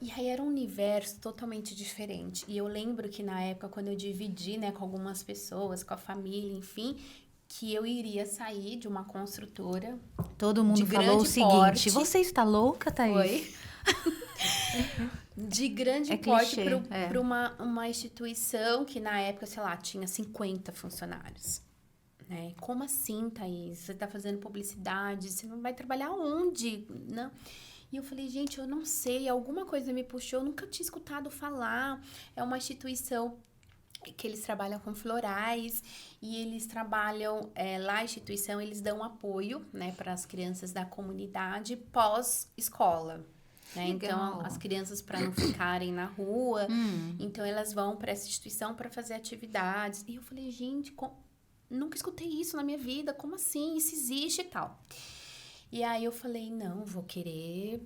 E aí era um universo totalmente diferente. E eu lembro que na época, quando eu dividi, né, com algumas pessoas, com a família, enfim, que eu iria sair de uma construtora. Todo mundo de falou o grande seguinte, porte. você está louca, Thaís? Foi. De grande É porte clichê, para uma instituição que na época, sei lá, tinha 50 funcionários. Né? Como assim, Thaís? Você está fazendo publicidade, você não vai trabalhar onde? Não. E eu falei, gente, eu não sei, alguma coisa me puxou, eu nunca tinha escutado falar. É uma instituição que eles trabalham com florais e eles trabalham, lá a instituição, eles dão apoio, né, para as crianças da comunidade pós-escola. Né? Então, as crianças, para não ficarem na rua, então elas vão para essa instituição para fazer atividades. E eu falei, gente, nunca escutei isso na minha vida, como assim? Isso existe e tal. E aí eu falei, não, vou querer...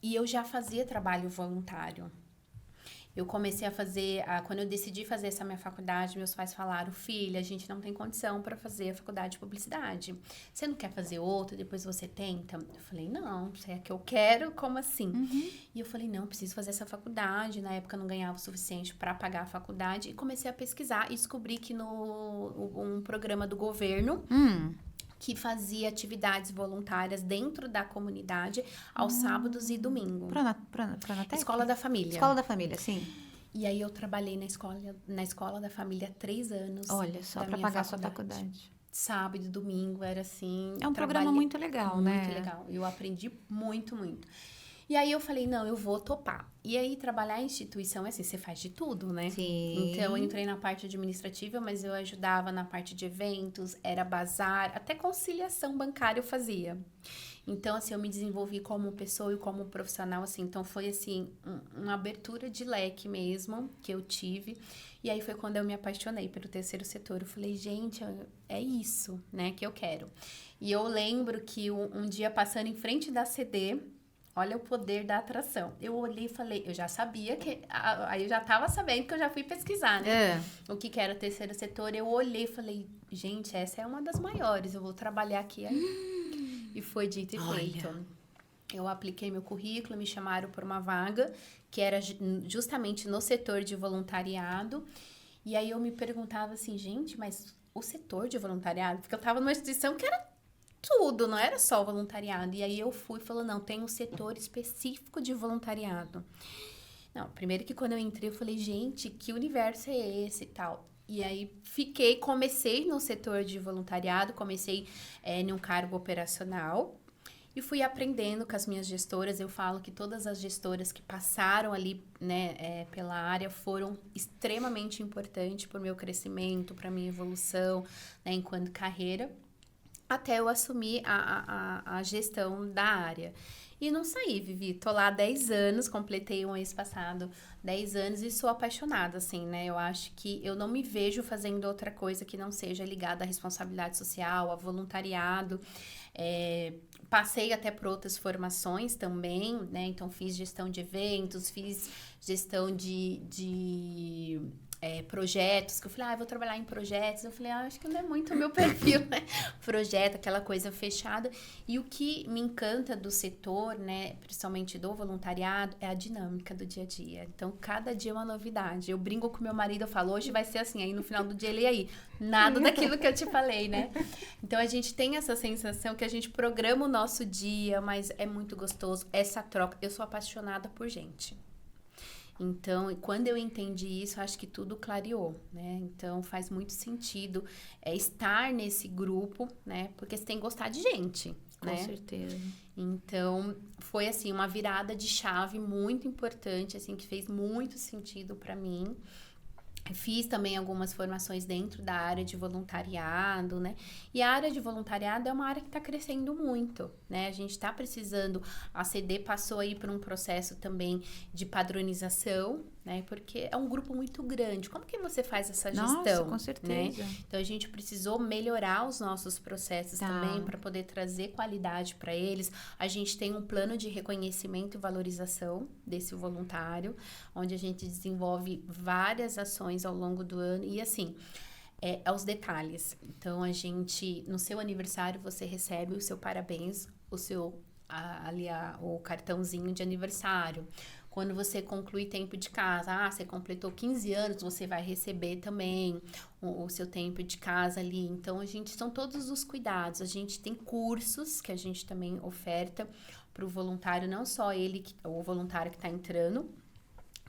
E eu já fazia trabalho voluntário. Eu comecei a fazer... Quando eu decidi fazer essa minha faculdade, meus pais falaram, filha, a gente não tem condição para fazer a faculdade de publicidade. Você não quer fazer outra, depois você tenta? Eu falei, não, se é que eu quero, como assim? E eu falei, não, preciso fazer essa faculdade. Na época eu não ganhava o suficiente para pagar a faculdade. E comecei a pesquisar e descobri que um programa do governo... que fazia atividades voluntárias dentro da comunidade aos sábados e domingos. Pronatec? Escola da Família. Escola da Família, sim. E aí eu trabalhei na escola da família há 3 anos. Olha, só para pagar a sua faculdade. Sábado e domingo era assim. É um programa muito legal, né? Muito legal. Eu aprendi muito, muito. E aí eu falei, não, eu vou topar. E aí trabalhar em instituição é assim, você faz de tudo, né? Sim. Então eu entrei na parte administrativa, mas eu ajudava na parte de eventos, era bazar, até conciliação bancária eu fazia. Então, assim, eu me desenvolvi como pessoa e como profissional, assim. Então, foi, assim, uma abertura de leque mesmo que eu tive. E aí foi quando eu me apaixonei pelo terceiro setor. Eu falei, gente, é isso, né, que eu quero. E eu lembro que um dia passando em frente da CD, olha o poder da atração. Eu olhei e falei, eu já sabia que... Aí eu já tava sabendo que eu já fui pesquisar, né? O que era terceiro setor. Eu olhei e falei, gente, essa é uma das maiores. Eu vou trabalhar aqui. E foi dito e feito. Eu apliquei meu currículo, me chamaram por uma vaga, que era justamente no setor de voluntariado. E aí eu me perguntava assim, gente, mas o setor de voluntariado? Porque eu tava numa instituição que era tudo, não era só voluntariado. E aí eu fui e falei, não, tem um setor específico de voluntariado. Não, primeiro que quando eu entrei, eu falei, gente, que universo é esse e tal? E aí comecei no setor de voluntariado, comecei num cargo operacional e fui aprendendo com as minhas gestoras. Eu falo que todas as gestoras que passaram ali, né, pela área foram extremamente importantes para o meu crescimento, para a minha evolução, né, enquanto carreira, até eu assumir a gestão da área. E não saí, Vivi. Tô lá há 10 anos, completei um mês passado 10 anos e sou apaixonada, assim, né? Eu acho que eu não me vejo fazendo outra coisa que não seja ligada à responsabilidade social, a voluntariado. Passei até por outras formações também, né? Então, fiz gestão de eventos, fiz gestão de projetos, que eu falei, eu vou trabalhar em projetos. Eu falei, acho que não é muito o meu perfil, né? Projeto, aquela coisa fechada. E o que me encanta do setor, né, principalmente do voluntariado, é a dinâmica do dia a dia. Então, cada dia é uma novidade. Eu brinco com meu marido, eu falo, hoje vai ser assim. Aí, no final do dia, ele aí, nada daquilo que eu te falei, né? Então, a gente tem essa sensação que a gente programa o nosso dia, mas é muito gostoso. Essa troca, eu sou apaixonada por gente. Então, quando eu entendi isso, acho que tudo clareou, né? Então, faz muito sentido estar nesse grupo, né? Porque você tem que gostar de gente, né? Com certeza. Então, foi, assim, uma virada de chave muito importante, assim, que fez muito sentido para mim. Fiz também algumas formações dentro da área de voluntariado, né? E a área de voluntariado é uma área que está crescendo muito, né? A gente está precisando... A CD passou aí por um processo também de padronização, né? Porque é um grupo muito grande. Como que você faz essa gestão? Nossa, com certeza. Né? Então, a gente precisou melhorar os nossos processos também para poder trazer qualidade para eles. A gente tem um plano de reconhecimento e valorização desse voluntário, onde a gente desenvolve várias ações ao longo do ano. E, assim, aos detalhes. Então, a gente, no seu aniversário, você recebe o seu parabéns, o cartãozinho de aniversário. Quando você conclui tempo de casa, você completou 15 anos, você vai receber também o seu tempo de casa ali. Então, são todos os cuidados. A gente tem cursos que a gente também oferta para o voluntário, não só o voluntário que está entrando.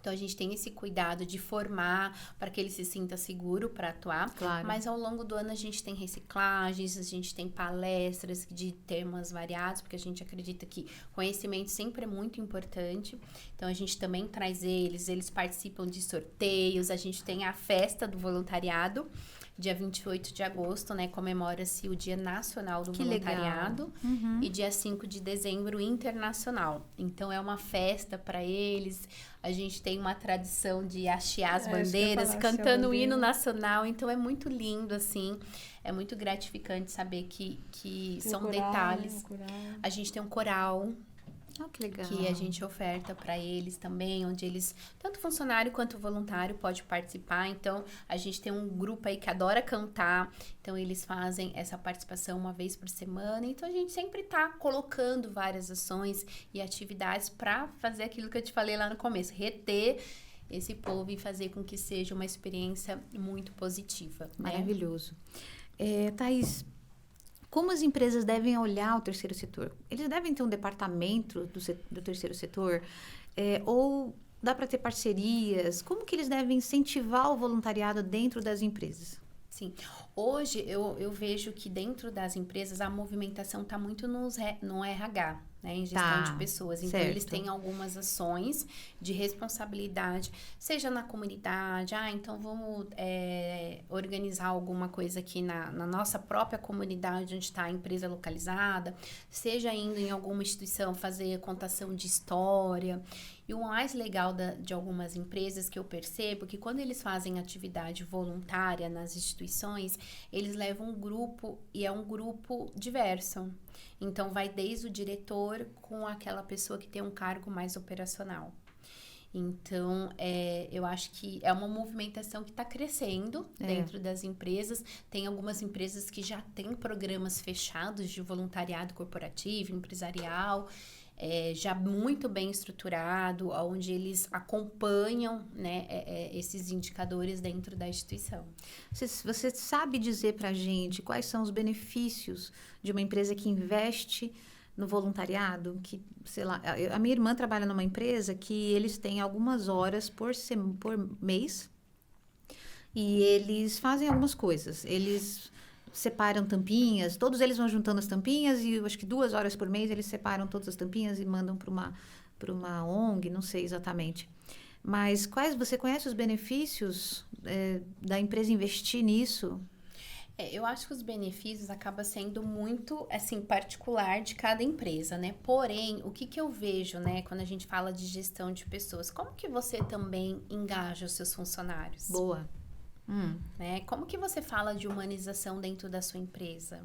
Então, a gente tem esse cuidado de formar para que ele se sinta seguro para atuar. Claro. Mas, ao longo do ano, a gente tem reciclagens, a gente tem palestras de temas variados, porque a gente acredita que conhecimento sempre é muito importante. Então, a gente também traz eles participam de sorteios, a gente tem a festa do voluntariado. Dia 28 de agosto, né, comemora-se o Dia Nacional do Voluntariado. Uhum. E dia 5 de dezembro, internacional. Então, é uma festa para eles. A gente tem uma tradição de hastear as bandeiras, cantando o hino nacional. Então, é muito lindo, assim. É muito gratificante saber que são coral, detalhes. A gente tem um coral. Que legal. Que a gente oferta para eles também, onde eles, tanto funcionário quanto voluntário, pode participar. Então, a gente tem um grupo aí que adora cantar, então eles fazem essa participação uma vez por semana. Então, a gente sempre está colocando várias ações e atividades para fazer aquilo que eu te falei lá no começo, reter esse povo e fazer com que seja uma experiência muito positiva. Maravilhoso. Thaís, como as empresas devem olhar o terceiro setor? Eles devem ter um departamento do terceiro setor? Ou dá para ter parcerias? Como que eles devem incentivar o voluntariado dentro das empresas? Sim. Hoje, eu vejo que dentro das empresas a movimentação está muito no RH, né, em gestão de pessoas. Então, certo. eles têm algumas ações de responsabilidade, seja na comunidade, então vamos organizar alguma coisa aqui na nossa própria comunidade, onde está a empresa localizada, seja indo em alguma instituição fazer contação de história. E o mais legal de algumas empresas que eu percebo que quando eles fazem atividade voluntária nas instituições, eles levam um grupo, e é um grupo diverso. Então, vai desde o diretor com aquela pessoa que tem um cargo mais operacional. Então, eu acho que é uma movimentação que está crescendo dentro das empresas. Tem algumas empresas que já têm programas fechados de voluntariado corporativo, empresarial, já muito bem estruturado, onde eles acompanham, né, esses indicadores dentro da instituição. Você sabe dizer para a gente quais são os benefícios de uma empresa que investe no voluntariado? Que, sei lá, a minha irmã trabalha numa empresa que eles têm algumas horas por mês e eles fazem algumas coisas. Eles separam tampinhas, todos eles vão juntando as tampinhas e eu acho que 2 horas por mês eles separam todas as tampinhas e mandam para uma ONG, não sei exatamente. Mas você conhece os benefícios da empresa investir nisso? Eu acho que os benefícios acabam sendo muito, assim, particular de cada empresa, né? Porém, o que eu vejo, né, quando a gente fala de gestão de pessoas, como que você também engaja os seus funcionários? Boa. Né? Como que você fala de humanização dentro da sua empresa?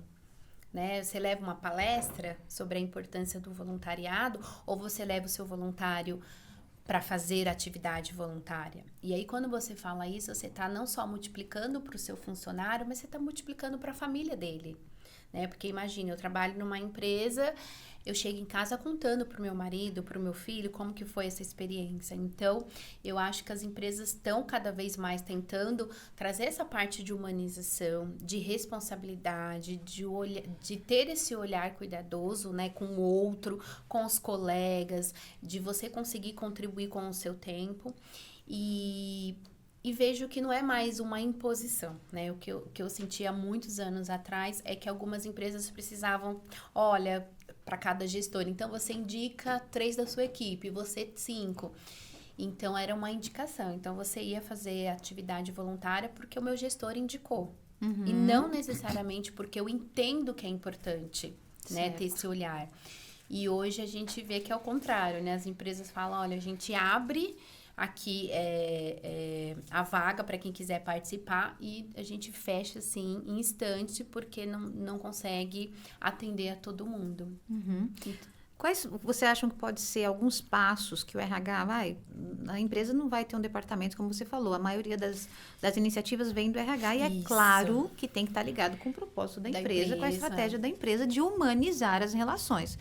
Né? Você leva uma palestra sobre a importância do voluntariado ou você leva o seu voluntário para fazer atividade voluntária? E aí, quando você fala isso, você está não só multiplicando para o seu funcionário, mas você está multiplicando para a família dele. Né? Porque imagina, eu trabalho numa empresa, eu chego em casa contando para o meu marido, para o meu filho, como que foi essa experiência. Então, eu acho que as empresas estão cada vez mais tentando trazer essa parte de humanização, de responsabilidade, de ter esse olhar cuidadoso, né, com o outro, com os colegas, de você conseguir contribuir com o seu tempo. E vejo que não é mais uma imposição, né? O que eu senti há muitos anos atrás é que algumas empresas precisavam, olha, para cada gestor, então você indica 3 da sua equipe, você 5. Então, era uma indicação. Então, você ia fazer atividade voluntária porque o meu gestor indicou. E não necessariamente porque eu entendo que é importante, né, ter esse olhar. E hoje a gente vê que é o contrário, né? As empresas falam, olha, a gente abre aqui a vaga para quem quiser participar e a gente fecha, assim, em instante porque não consegue atender a todo mundo. Quais você acham que pode ser alguns passos que o RH a empresa não vai ter um departamento, como você falou, a maioria das iniciativas vem do RH e é claro que tem que estar ligado com o propósito da empresa, com a estratégia da empresa de humanizar as relações.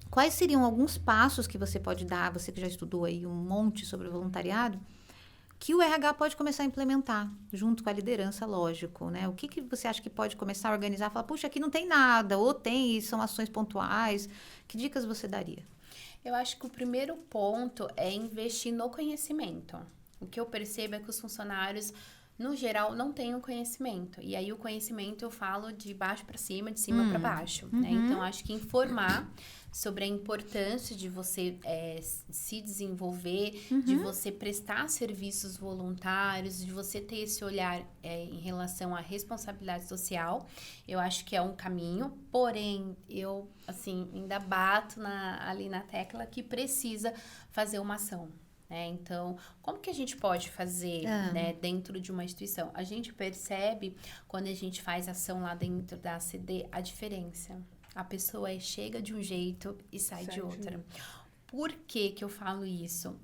Quais seriam alguns passos que você pode dar, você que já estudou aí um monte sobre o voluntariado, que o RH pode começar a implementar, junto com a liderança, lógico, né? O que você acha que pode começar a organizar? Falar, puxa, aqui não tem nada, ou tem, e são ações pontuais. Que dicas você daria? Eu acho que o primeiro ponto é investir no conhecimento. O que eu percebo é que os funcionários, no geral, não têm o conhecimento. E aí, o conhecimento eu falo de baixo para cima, de cima para baixo. Né? Então, acho que informar sobre a importância de você se desenvolver, de você prestar serviços voluntários, de você ter esse olhar em relação à responsabilidade social. Eu acho que é um caminho, porém, eu assim, ainda bato ali na tecla que precisa fazer uma ação. Então, como que a gente pode fazer dentro de uma instituição? A gente percebe, quando a gente faz ação lá dentro da ACD, a diferença. A pessoa chega de um jeito e sai de outra. Por que eu falo isso?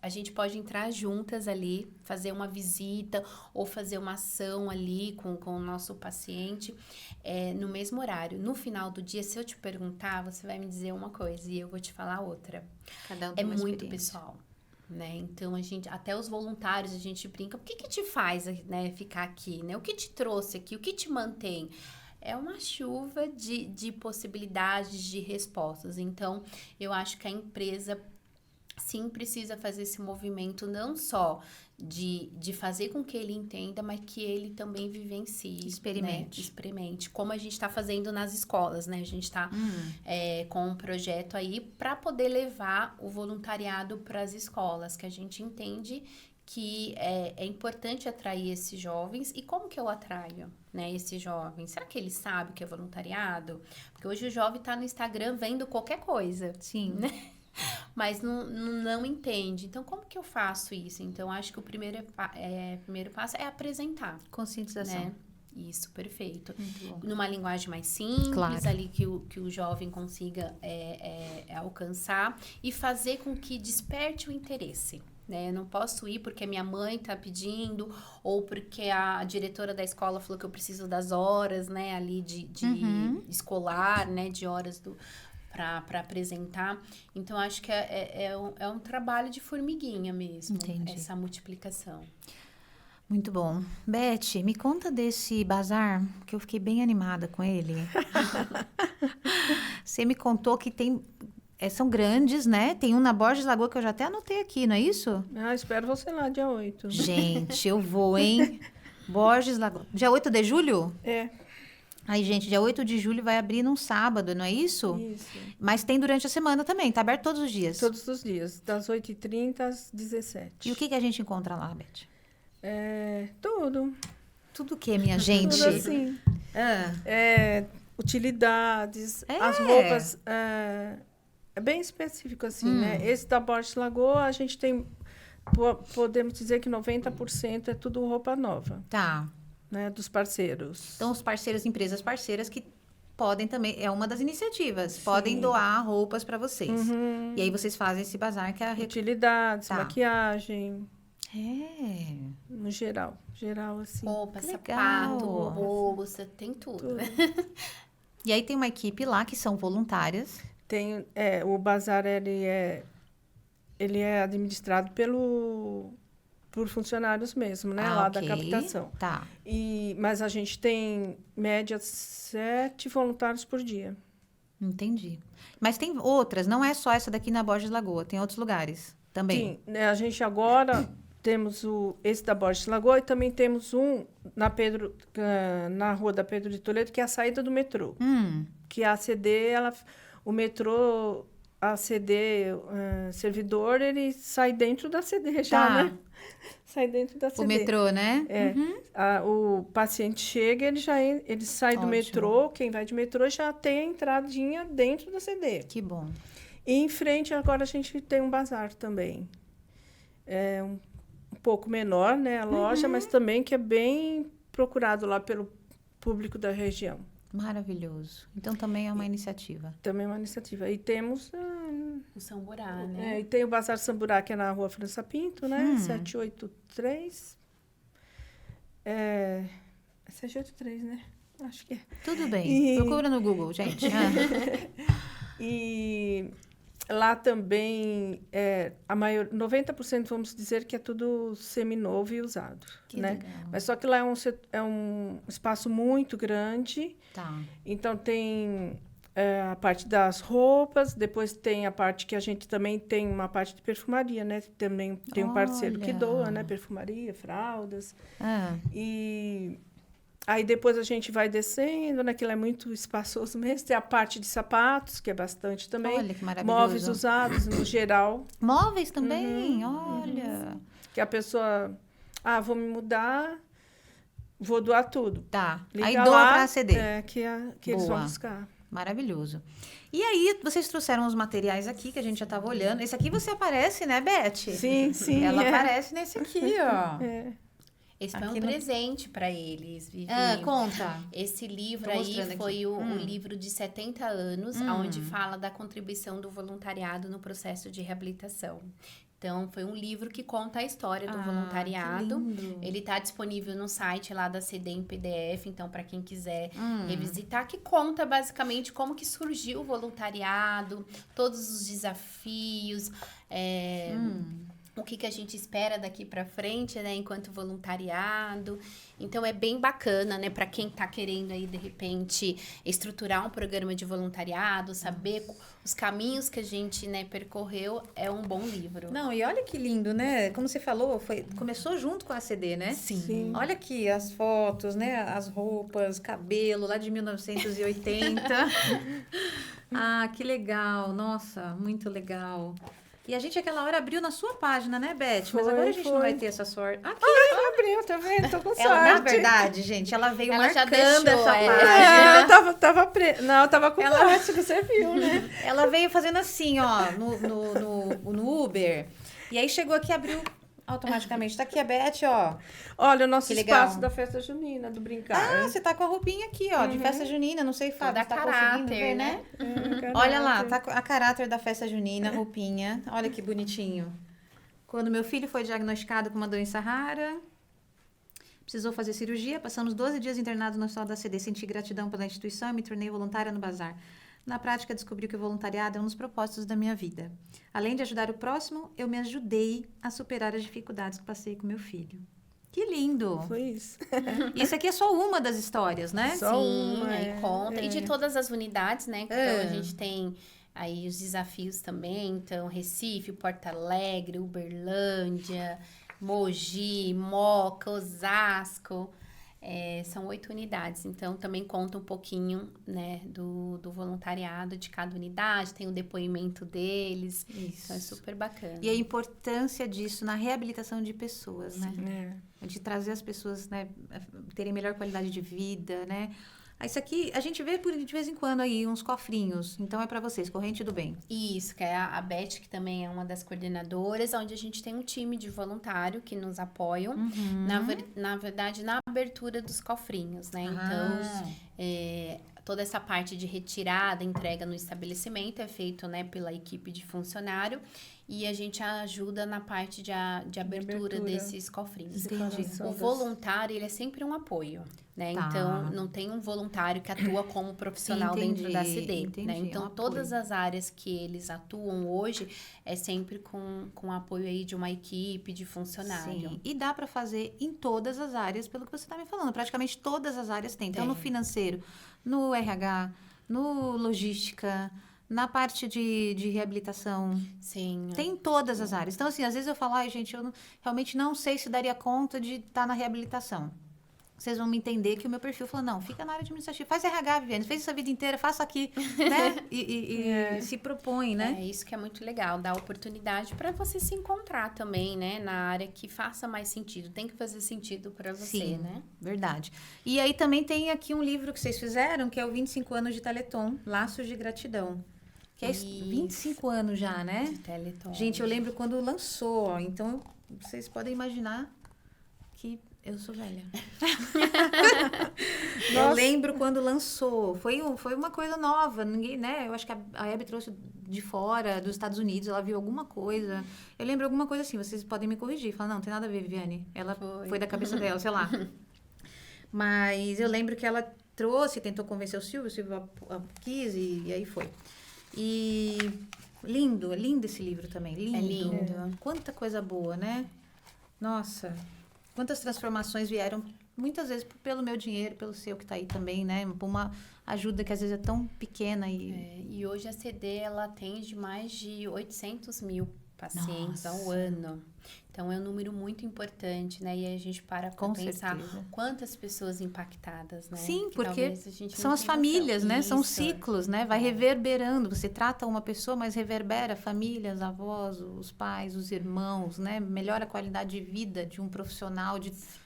A gente pode entrar juntas ali, fazer uma visita ou fazer uma ação ali com o nosso paciente no mesmo horário. No final do dia, se eu te perguntar, você vai me dizer uma coisa e eu vou te falar outra. Cada um tem uma muito pessoal. Né? Então, até os voluntários, a gente brinca. O que te faz, né, ficar aqui? Né? O que te trouxe aqui? O que te mantém? É uma chuva de possibilidades, de respostas. Então, eu acho que a empresa sim, precisa fazer esse movimento não só de fazer com que ele entenda, mas que ele também vivencie. Experimente. Né? Experimente. Como a gente está fazendo nas escolas, né? A gente está com um projeto aí para poder levar o voluntariado para as escolas, que a gente entende que é importante atrair esses jovens. E como que eu atraio, né, esses jovens? Será que ele sabe o que é voluntariado? Porque hoje o jovem está no Instagram vendo qualquer coisa. Sim. Né? Mas não entende. Então, como que eu faço isso? Então, acho que o primeiro passo é apresentar. Conscientização. Né? Isso, perfeito. Muito bom. Numa linguagem mais simples, Claro. ali que o jovem consiga alcançar e fazer com que desperte o interesse. Né? Eu não posso ir porque minha mãe está pedindo ou porque a diretora da escola falou que eu preciso das horas, né, ali de escolar, né, de horas para apresentar. Então, acho que é um trabalho de formiguinha mesmo. Entendi. Essa multiplicação. Muito bom. Beth, me conta desse bazar, que eu fiquei bem animada com ele. Você me contou que tem... são grandes, né? Tem um na Borges Lagoa que eu já até anotei aqui, não é isso? Espero você lá, dia 8. Gente, eu vou, hein? Borges Lagoa. Dia 8 de julho? É. Aí, gente, dia 8 de julho vai abrir num sábado, não é isso? Isso. Mas tem durante a semana também, tá aberto todos os dias. Todos os dias, das 8h30 às 17h. E o que a gente encontra lá, Beth? Tudo. Tudo o que, minha gente? Tudo assim. Utilidades, as roupas. É bem específico, assim, né? Esse da Borges Lagoa, a gente tem... Podemos dizer que 90% é tudo roupa nova. Tá. Né, dos parceiros. Então, os parceiros, empresas parceiras que podem também, é uma das iniciativas, Sim. podem doar roupas para vocês. Uhum. E aí vocês fazem esse bazar que é a... Utilidades, Tá. maquiagem, no geral, assim. Roupa, Legal. sapato, bolsa, tem tudo. Tudo. E aí tem uma equipe lá que são voluntárias. Tem, o bazar, ele é administrado por funcionários mesmo, né? Lá da ok. captação. Tá. Mas a gente tem, média, 7 voluntários por dia. Entendi. Mas tem outras, não é só essa daqui na Borges Lagoa, tem outros lugares também. Sim, né, a gente agora temos esse da Borges Lagoa e também temos um na rua da Pedro de Toledo, que é a saída do metrô. Que a ACD, o metrô, a ACD, servidor, ele sai dentro da ACD já, Tá. né? Sai dentro da ACD. O metrô, né? O paciente chega, ele sai do Ótimo. metrô, quem vai de metrô já tem a entradinha dentro da ACD. Que bom. E em frente, agora, a gente tem um bazar também. É um pouco menor, né, a loja, mas também que é bem procurado lá pelo público da região. Maravilhoso. Então também é uma iniciativa. Também é uma iniciativa. E temos... O Samburá, né? e tem o Bazar Samburá, que é na rua França Pinto, né? 783. 783, né? Acho que é. Tudo bem. E- Procura no Google, gente. E lá também, 90%, vamos dizer, que é tudo seminovo e usado. Que né? legal. Mas só que lá é um espaço muito grande. Tá. Então, tem a parte das roupas, depois tem a parte que a gente também tem uma parte de perfumaria, né? Também tem um parceiro que Olha. doa, né? Perfumaria, fraldas. Ah, E aí depois a gente vai descendo, né? Que lá é muito espaçoso mesmo. Tem a parte de sapatos, que é bastante também. olha que maravilhoso. Móveis usados, no geral. Móveis também, olha. Que a pessoa... vou me mudar, vou doar tudo. Tá. Liga Aí doa lá, pra CD. que eles Boa. vão buscar. Maravilhoso. E aí, vocês trouxeram os materiais aqui que a gente já estava olhando. Esse aqui você aparece, né, Beth? Sim, sim. Ela aparece nesse aqui, ó. Esse foi Aqui um no- presente para eles, Vivi. Conta. Esse livro Tô aí mostrando foi aqui. o livro de 70 anos, onde fala da contribuição do voluntariado no processo de reabilitação. Então, foi um livro que conta a história do voluntariado. Que lindo. Ele está disponível no site lá da CD em PDF, então, para quem quiser revisitar, que conta basicamente como que surgiu o voluntariado, todos os desafios, o que a gente espera daqui para frente, né, enquanto voluntariado. Então, é bem bacana, né, para quem tá querendo aí, de repente, estruturar um programa de voluntariado, saber os caminhos que a gente, né, percorreu, é um bom livro. Não, e olha que lindo, né? Como você falou, começou junto com a ACD, né? Sim. Olha aqui as fotos, né? As roupas, cabelo, lá de 1980. Ah, que legal. Nossa, muito legal. E a gente, aquela hora, abriu na sua página, né, Beth? Mas agora a gente não vai ter essa sorte. Aqui, Abriu, tá vendo? Tô com sorte. na verdade, gente, ela veio Ela já marcando deixou, essa é. página. Não, eu tava com plástico, você viu, né? Ela veio fazendo assim, ó, no Uber. E aí chegou aqui e abriu automaticamente. Tá aqui a Beth, ó. Olha, o nosso Que legal. espaço da festa junina, do brincar. Ah, você tá com a roupinha aqui, ó, de festa junina. Não sei, Fábio, Toda você tá conseguindo caráter, ver, né? Olha lá, tá a caráter da festa junina, roupinha. Olha que bonitinho. Quando meu filho foi diagnosticado com uma doença rara, precisou fazer cirurgia, passamos 12 dias internados no hospital da CD. Senti gratidão pela instituição e me tornei voluntária no bazar. Na prática, descobri que o voluntariado é um dos propósitos da minha vida. Além de ajudar o próximo, eu me ajudei a superar as dificuldades que passei com meu filho. Que lindo! Foi isso. Isso aqui é só uma das histórias, né? Só Sim, uma, aí é, conta. E de todas as unidades, né? Então, a É. gente tem aí os desafios também. Então, Recife, Porto Alegre, Uberlândia, Mogi, Moca, Osasco. São 8 unidades. Então, também conta um pouquinho, né, do voluntariado de cada unidade. Tem o depoimento deles. Isso. Então, é super bacana. E a importância disso na reabilitação de pessoas, né? É. De trazer as pessoas, né, a terem melhor qualidade de vida, né? Isso aqui, a gente vê de vez em quando aí uns cofrinhos. Então, é para vocês, Corrente do Bem. Isso, que é a Beth, que também é uma das coordenadoras, onde a gente tem um time de voluntário que nos apoiam, na verdade, na abertura dos cofrinhos, né? Então, toda essa parte de retirada, entrega no estabelecimento é feito, né, pela equipe de funcionário e a gente ajuda na parte de abertura desses cofrinhos. Entendi. O voluntário, ele é sempre um apoio, né? Tá. Então, não tem um voluntário que atua como profissional dentro da CD, entendi, né? Então, um todas as áreas que eles atuam hoje é sempre com apoio aí de uma equipe de funcionário. Sim, e dá para fazer em todas as áreas, pelo que você está me falando. Praticamente todas as áreas tem. Então, no financeiro, no RH, no logística, na parte de reabilitação. Sim. Tem em todas as áreas. Então, assim, às vezes eu falo, ai, gente, realmente não sei se daria conta de estar na reabilitação. Vocês vão me entender que o meu perfil falou, não, fica na área administrativa, faz RH, Viviane, fez isso a vida inteira, faça aqui, né? E se propõe, né? É isso que é muito legal, dar oportunidade para você se encontrar também, né? Na área que faça mais sentido. Tem que fazer sentido para você, Sim, né? Verdade. E aí também tem aqui um livro que vocês fizeram, que é o 25 anos de Teleton, Laços de Gratidão. Que é 25 anos já, né? De Teleton. Gente, eu lembro quando lançou, ó, então vocês podem imaginar que eu sou velha. Eu lembro quando lançou. Foi uma coisa nova. Ninguém, né? Eu acho que a Hebe trouxe de fora, dos Estados Unidos, ela viu alguma coisa. Eu lembro alguma coisa assim, vocês podem me corrigir. Falar, não tem nada a ver, Viviane. Ela foi da cabeça dela, sei lá. Mas eu lembro que ela trouxe, tentou convencer o Silvio quis e aí foi. E lindo esse livro também. Lindo. É lindo. Quanta coisa boa, né? Nossa, quantas transformações vieram, muitas vezes pelo meu dinheiro, pelo seu que tá aí também, né? Por uma ajuda que às vezes é tão pequena. E hoje a CD, ela atende mais de 800 mil pacientes ao ano. Então, é um número muito importante, né? E aí a gente para pensar quantas pessoas impactadas, né? Sim, que porque são as famílias, né? São ciclos, né? Vai reverberando. Você trata uma pessoa, mas reverbera famílias, avós, os pais, os irmãos, né? Melhora a qualidade de vida de um profissional,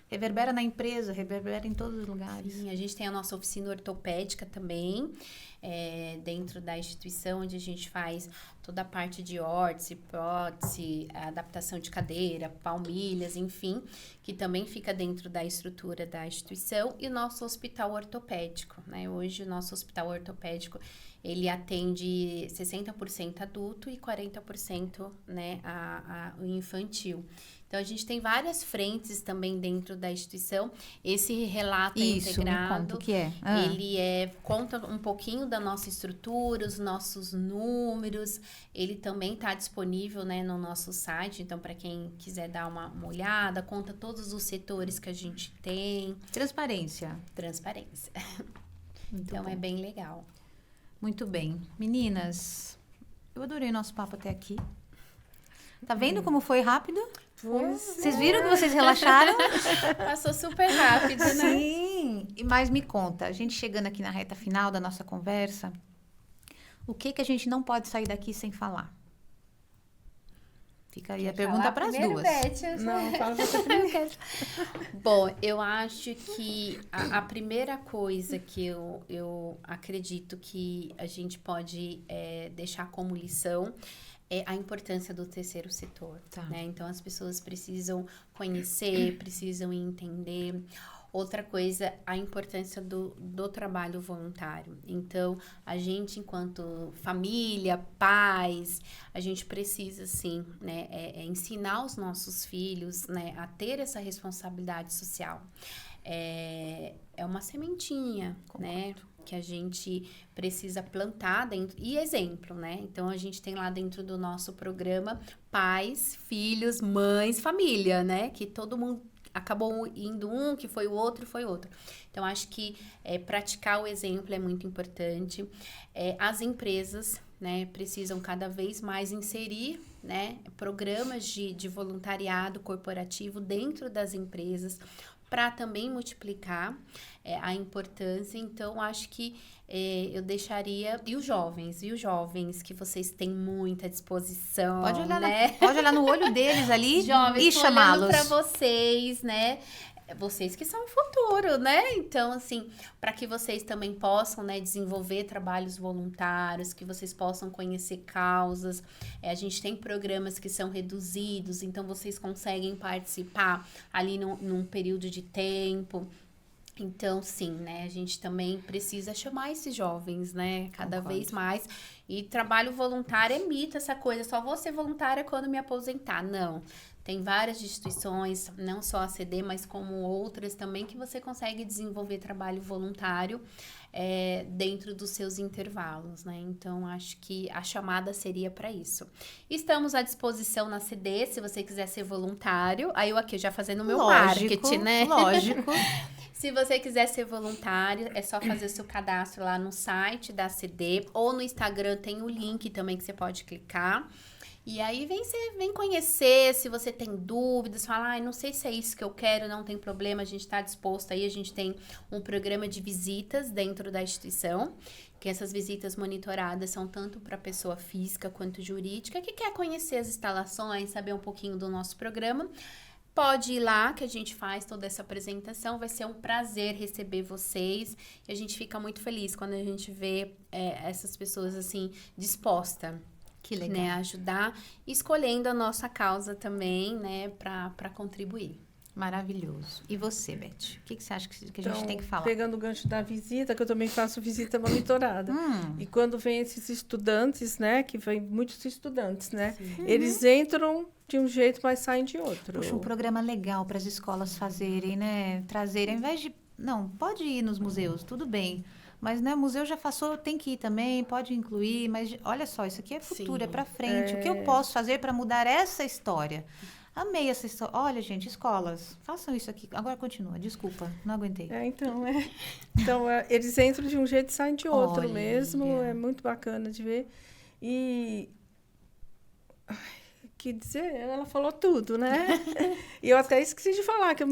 reverbera na empresa, reverbera em todos os lugares. Sim, a gente tem a nossa oficina ortopédica também, dentro da instituição, onde a gente faz toda a parte de órtese, prótese, adaptação de cadeira, palmilhas, enfim, que também fica dentro da estrutura da instituição, e o nosso hospital ortopédico, né? Hoje o nosso hospital ortopédico, ele atende 60% adulto e 40%, né, o infantil. Então, a gente tem várias frentes também dentro da instituição. Esse relato integrado, me conta o que é. Ele conta um pouquinho da nossa estrutura, os nossos números. Ele também está disponível, né, no nosso site. Então, para quem quiser dar uma olhada, conta todos os setores que a gente tem. Transparência. Então, bom. É bem legal. Muito bem. Meninas, eu adorei nosso papo até aqui. Tá vendo como foi rápido? Vocês viram que vocês relaxaram? Passou super rápido, né? Sim. Mas me conta, a gente chegando aqui na reta final da nossa conversa, o que a gente não pode sair daqui sem falar? Fica aí a pergunta para as duas. Beth, não, fala você primeiro. Bom, eu acho que a primeira coisa que eu acredito que a gente pode deixar como lição é a importância do terceiro setor, né? Então, as pessoas precisam conhecer, precisam entender. Outra coisa, a importância do trabalho voluntário. Então, a gente, enquanto família, pais, a gente precisa, sim, né, ensinar os nossos filhos, né, a ter essa responsabilidade social. É uma sementinha, né, que a gente precisa plantar dentro, e exemplo, né? Então, a gente tem lá dentro do nosso programa pais, filhos, mães, família, né? Que todo mundo acabou indo que foi o outro, foi outro. Então, acho que praticar o exemplo é muito importante. As empresas, né, precisam cada vez mais inserir, né, programas de voluntariado corporativo dentro das empresas, para também multiplicar a importância. Então, acho que eu deixaria... E os jovens, que vocês têm muita disposição, pode olhar, né? Pode olhar no olho deles ali jovens, e chamá-los. Para vocês, né? Vocês que são o futuro, né? Então, assim, para que vocês também possam, né, desenvolver trabalhos voluntários, que vocês possam conhecer causas. A gente tem programas que são reduzidos, então vocês conseguem participar ali num período de tempo. Então, sim, né? A gente também precisa chamar esses jovens, né? Cada vez mais. E trabalho voluntário é mito, essa coisa. Só vou ser voluntária quando me aposentar. Não. Tem várias instituições, não só a CD, mas como outras também, que você consegue desenvolver trabalho voluntário dentro dos seus intervalos, né? Então, acho que a chamada seria para isso. Estamos à disposição na CD, se você quiser ser voluntário. Aí eu aqui já fazendo o meu marketing, né? Lógico. Se você quiser ser voluntário, é só fazer o seu cadastro lá no site da CD, ou no Instagram tem o link também que você pode clicar. E aí vem conhecer, se você tem dúvidas, fala, não sei se é isso que eu quero, não tem problema, a gente está disposto aí, a gente tem um programa de visitas dentro da instituição, que essas visitas monitoradas são tanto para pessoa física quanto jurídica, que quer conhecer as instalações, saber um pouquinho do nosso programa. Pode ir lá, que a gente faz toda essa apresentação, vai ser um prazer receber vocês, e a gente fica muito feliz quando a gente vê essas pessoas, assim, dispostas. Que legal. Né, ajudar, escolhendo a nossa causa também, né, para contribuir. Maravilhoso. E você, Beth? O que você acha que a gente tem que falar? Pegando o gancho da visita, que eu também faço visita monitorada. E quando vem esses estudantes, né, que vem muitos estudantes, né, eles entram de um jeito, mas saem de outro. Puxa, um programa legal para as escolas fazerem, né, trazerem, ao invés de... Não, pode ir nos museus, tudo bem. Mas, né, museu já passou, tem que ir também, pode incluir, mas olha só, isso aqui é futuro, é para frente. O que eu posso fazer para mudar essa história? Amei essa história. Olha, gente, escolas, façam isso aqui. Agora continua, desculpa, não aguentei. Então, eles entram de um jeito e saem de outro mesmo. É muito bacana de ver. E... que dizer, ela falou tudo, né? E eu até esqueci de falar que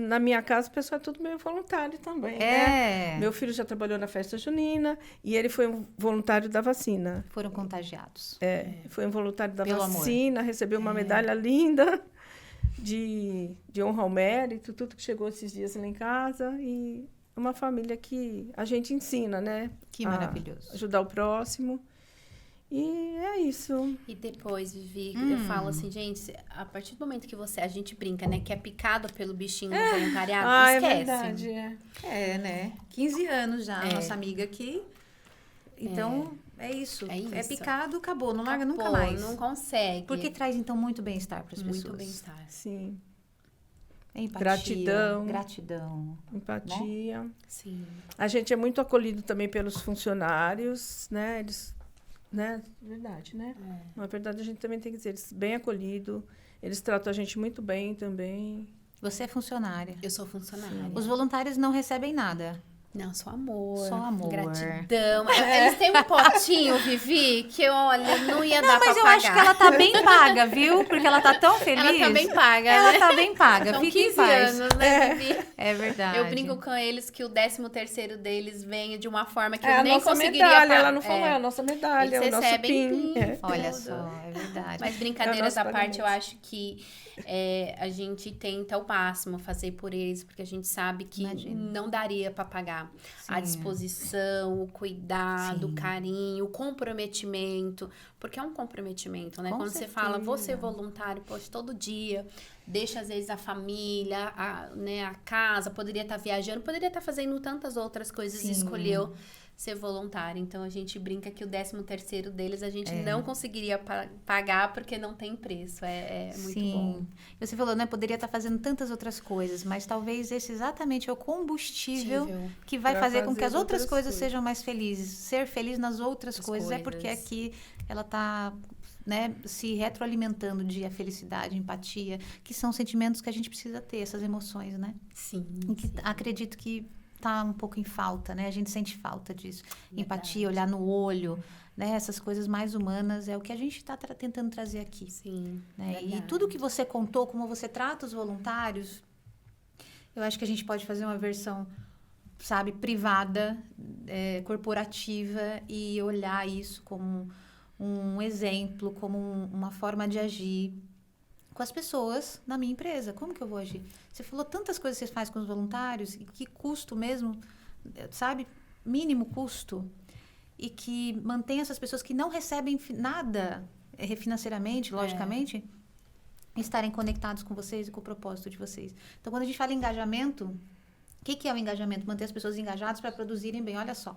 na minha casa o pessoal é tudo meio voluntário também, né? Meu filho já trabalhou na festa junina e ele foi um voluntário da vacina. Foram contagiados. Foi um voluntário da vacina, recebeu uma medalha linda de honra ao mérito, tudo que chegou esses dias lá em casa. E uma família que a gente ensina, né? Que maravilhoso. Ajudar o próximo. E é isso. E depois, Vivi, eu falo assim, gente, a partir do momento que a gente brinca, né, que é picado pelo bichinho do voluntariado, esquece. É verdade, né? 15 anos já, nossa amiga aqui. Então, é isso. É isso. É picado, acabou. Não larga nunca Acabou, mais. Não consegue. Porque traz, então, muito bem-estar para as pessoas. muito bem-estar. Sim. Empatia. Gratidão. Empatia. Né? Sim. A gente é muito acolhido também pelos funcionários, né? Eles, né? Verdade, né? Na verdade, a gente também tem que dizer, eles bem acolhidos, eles tratam a gente muito bem também. Você é funcionária. Eu sou funcionária. Os voluntários não recebem nada. Não, só amor. Só amor. Gratidão. Eles têm um potinho, Vivi, que olha, não ia dar pra pagar. Mas eu acho que ela tá bem paga, viu? Porque ela tá tão feliz. Ela tá bem paga, Ela né? tá bem paga. São Fique em 15 paz. anos, né, Vivi? É verdade. Eu brinco com eles que o 13º deles venha de uma forma que É eu a nem nossa conseguiria medalha, pagar. ela não falou, é a nossa medalha, Eles o nosso recebem PIN. PIN. Olha Tudo. só, é verdade. Mas brincadeiras É o à nosso parte, eu pagamento. acho que a gente tenta ao máximo fazer por eles, porque a gente sabe que Imagino. não daria para pagar a Sim. disposição, o cuidado, Sim. o carinho, o comprometimento, porque é um comprometimento, né? Com Quando você certeza. fala, vou ser voluntário, poxa, todo dia, deixa às vezes a família, né, a casa, poderia estar viajando, poderia estar fazendo tantas outras coisas e Sim. escolheu ser voluntário. Então, a gente brinca que o 13º deles a gente não conseguiria pagar porque não tem preço. É muito bom. Você falou, né? Poderia estar fazendo tantas outras coisas, mas talvez esse exatamente é o combustível que vai Pra fazer com que as fazer outras outras coisas coisas. sejam mais felizes. Ser feliz nas outras As coisas é porque coisas. aqui ela tá, né, se retroalimentando de a felicidade, empatia, que são sentimentos que a gente precisa ter, essas emoções, né? Sim. E que acredito que tá um pouco em falta, né? A gente sente falta disso. Verdade. Empatia, olhar no olho, né? Essas coisas mais humanas é o que a gente está tentando trazer aqui. Sim. Né? E Verdade. tudo que você contou, como você trata os voluntários, eu acho que a gente pode fazer uma versão, sabe, privada, corporativa e olhar isso como um exemplo, como uma forma de agir com as pessoas na minha empresa. Como que eu vou agir? Você falou tantas coisas que você faz com os voluntários, e que custo mesmo, sabe? Mínimo custo. E que mantém essas pessoas que não recebem nada financeiramente, logicamente, estarem conectados com vocês e com o propósito de vocês. Então, quando a gente fala em engajamento, o que é o engajamento? Manter as pessoas engajadas para produzirem bem. Olha só.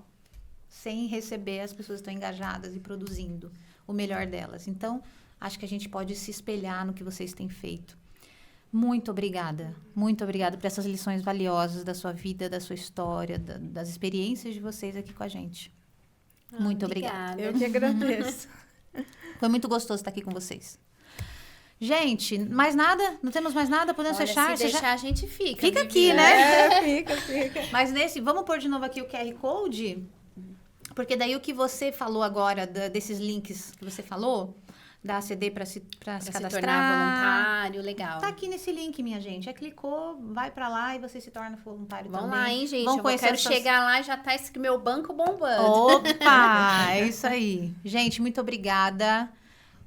Sem receber, as pessoas estão engajadas e produzindo o melhor delas. Então, acho que a gente pode se espelhar no que vocês têm feito. Muito obrigada por essas lições valiosas da sua vida, da sua história, das experiências de vocês aqui com a gente. Muito obrigada. Eu que agradeço. Foi muito gostoso estar aqui com vocês. Gente, mais nada? Não temos mais nada? Podemos Olha, fechar? se deixar, a gente fica. Fica Vivi, aqui, né? Fica. Mas vamos pôr de novo aqui o QR Code? Porque daí o que você falou agora, desses links que você falou, da ACD para se Pra se cadastrar. tornar voluntário, legal. Tá aqui nesse link, minha gente. Clicou, vai pra lá e você se torna voluntário Vamos também. lá, hein, gente? Vão Eu conhecer quero essas- chegar lá e já tá esse meu banco bombando. Opa! É isso aí. Gente, muito obrigada.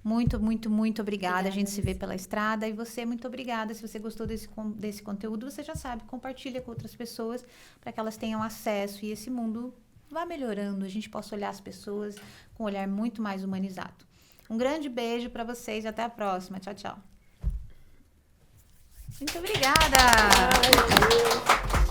Muito, muito, muito obrigada. Obrigada, A gente se vê pela estrada. E você, muito obrigada. Se você gostou desse conteúdo, você já sabe, compartilha com outras pessoas para que elas tenham acesso e esse mundo vá melhorando. A gente possa olhar as pessoas com um olhar muito mais humanizado. Um grande beijo para vocês e até a próxima. Tchau, tchau. Muito obrigada! Ai, Deus.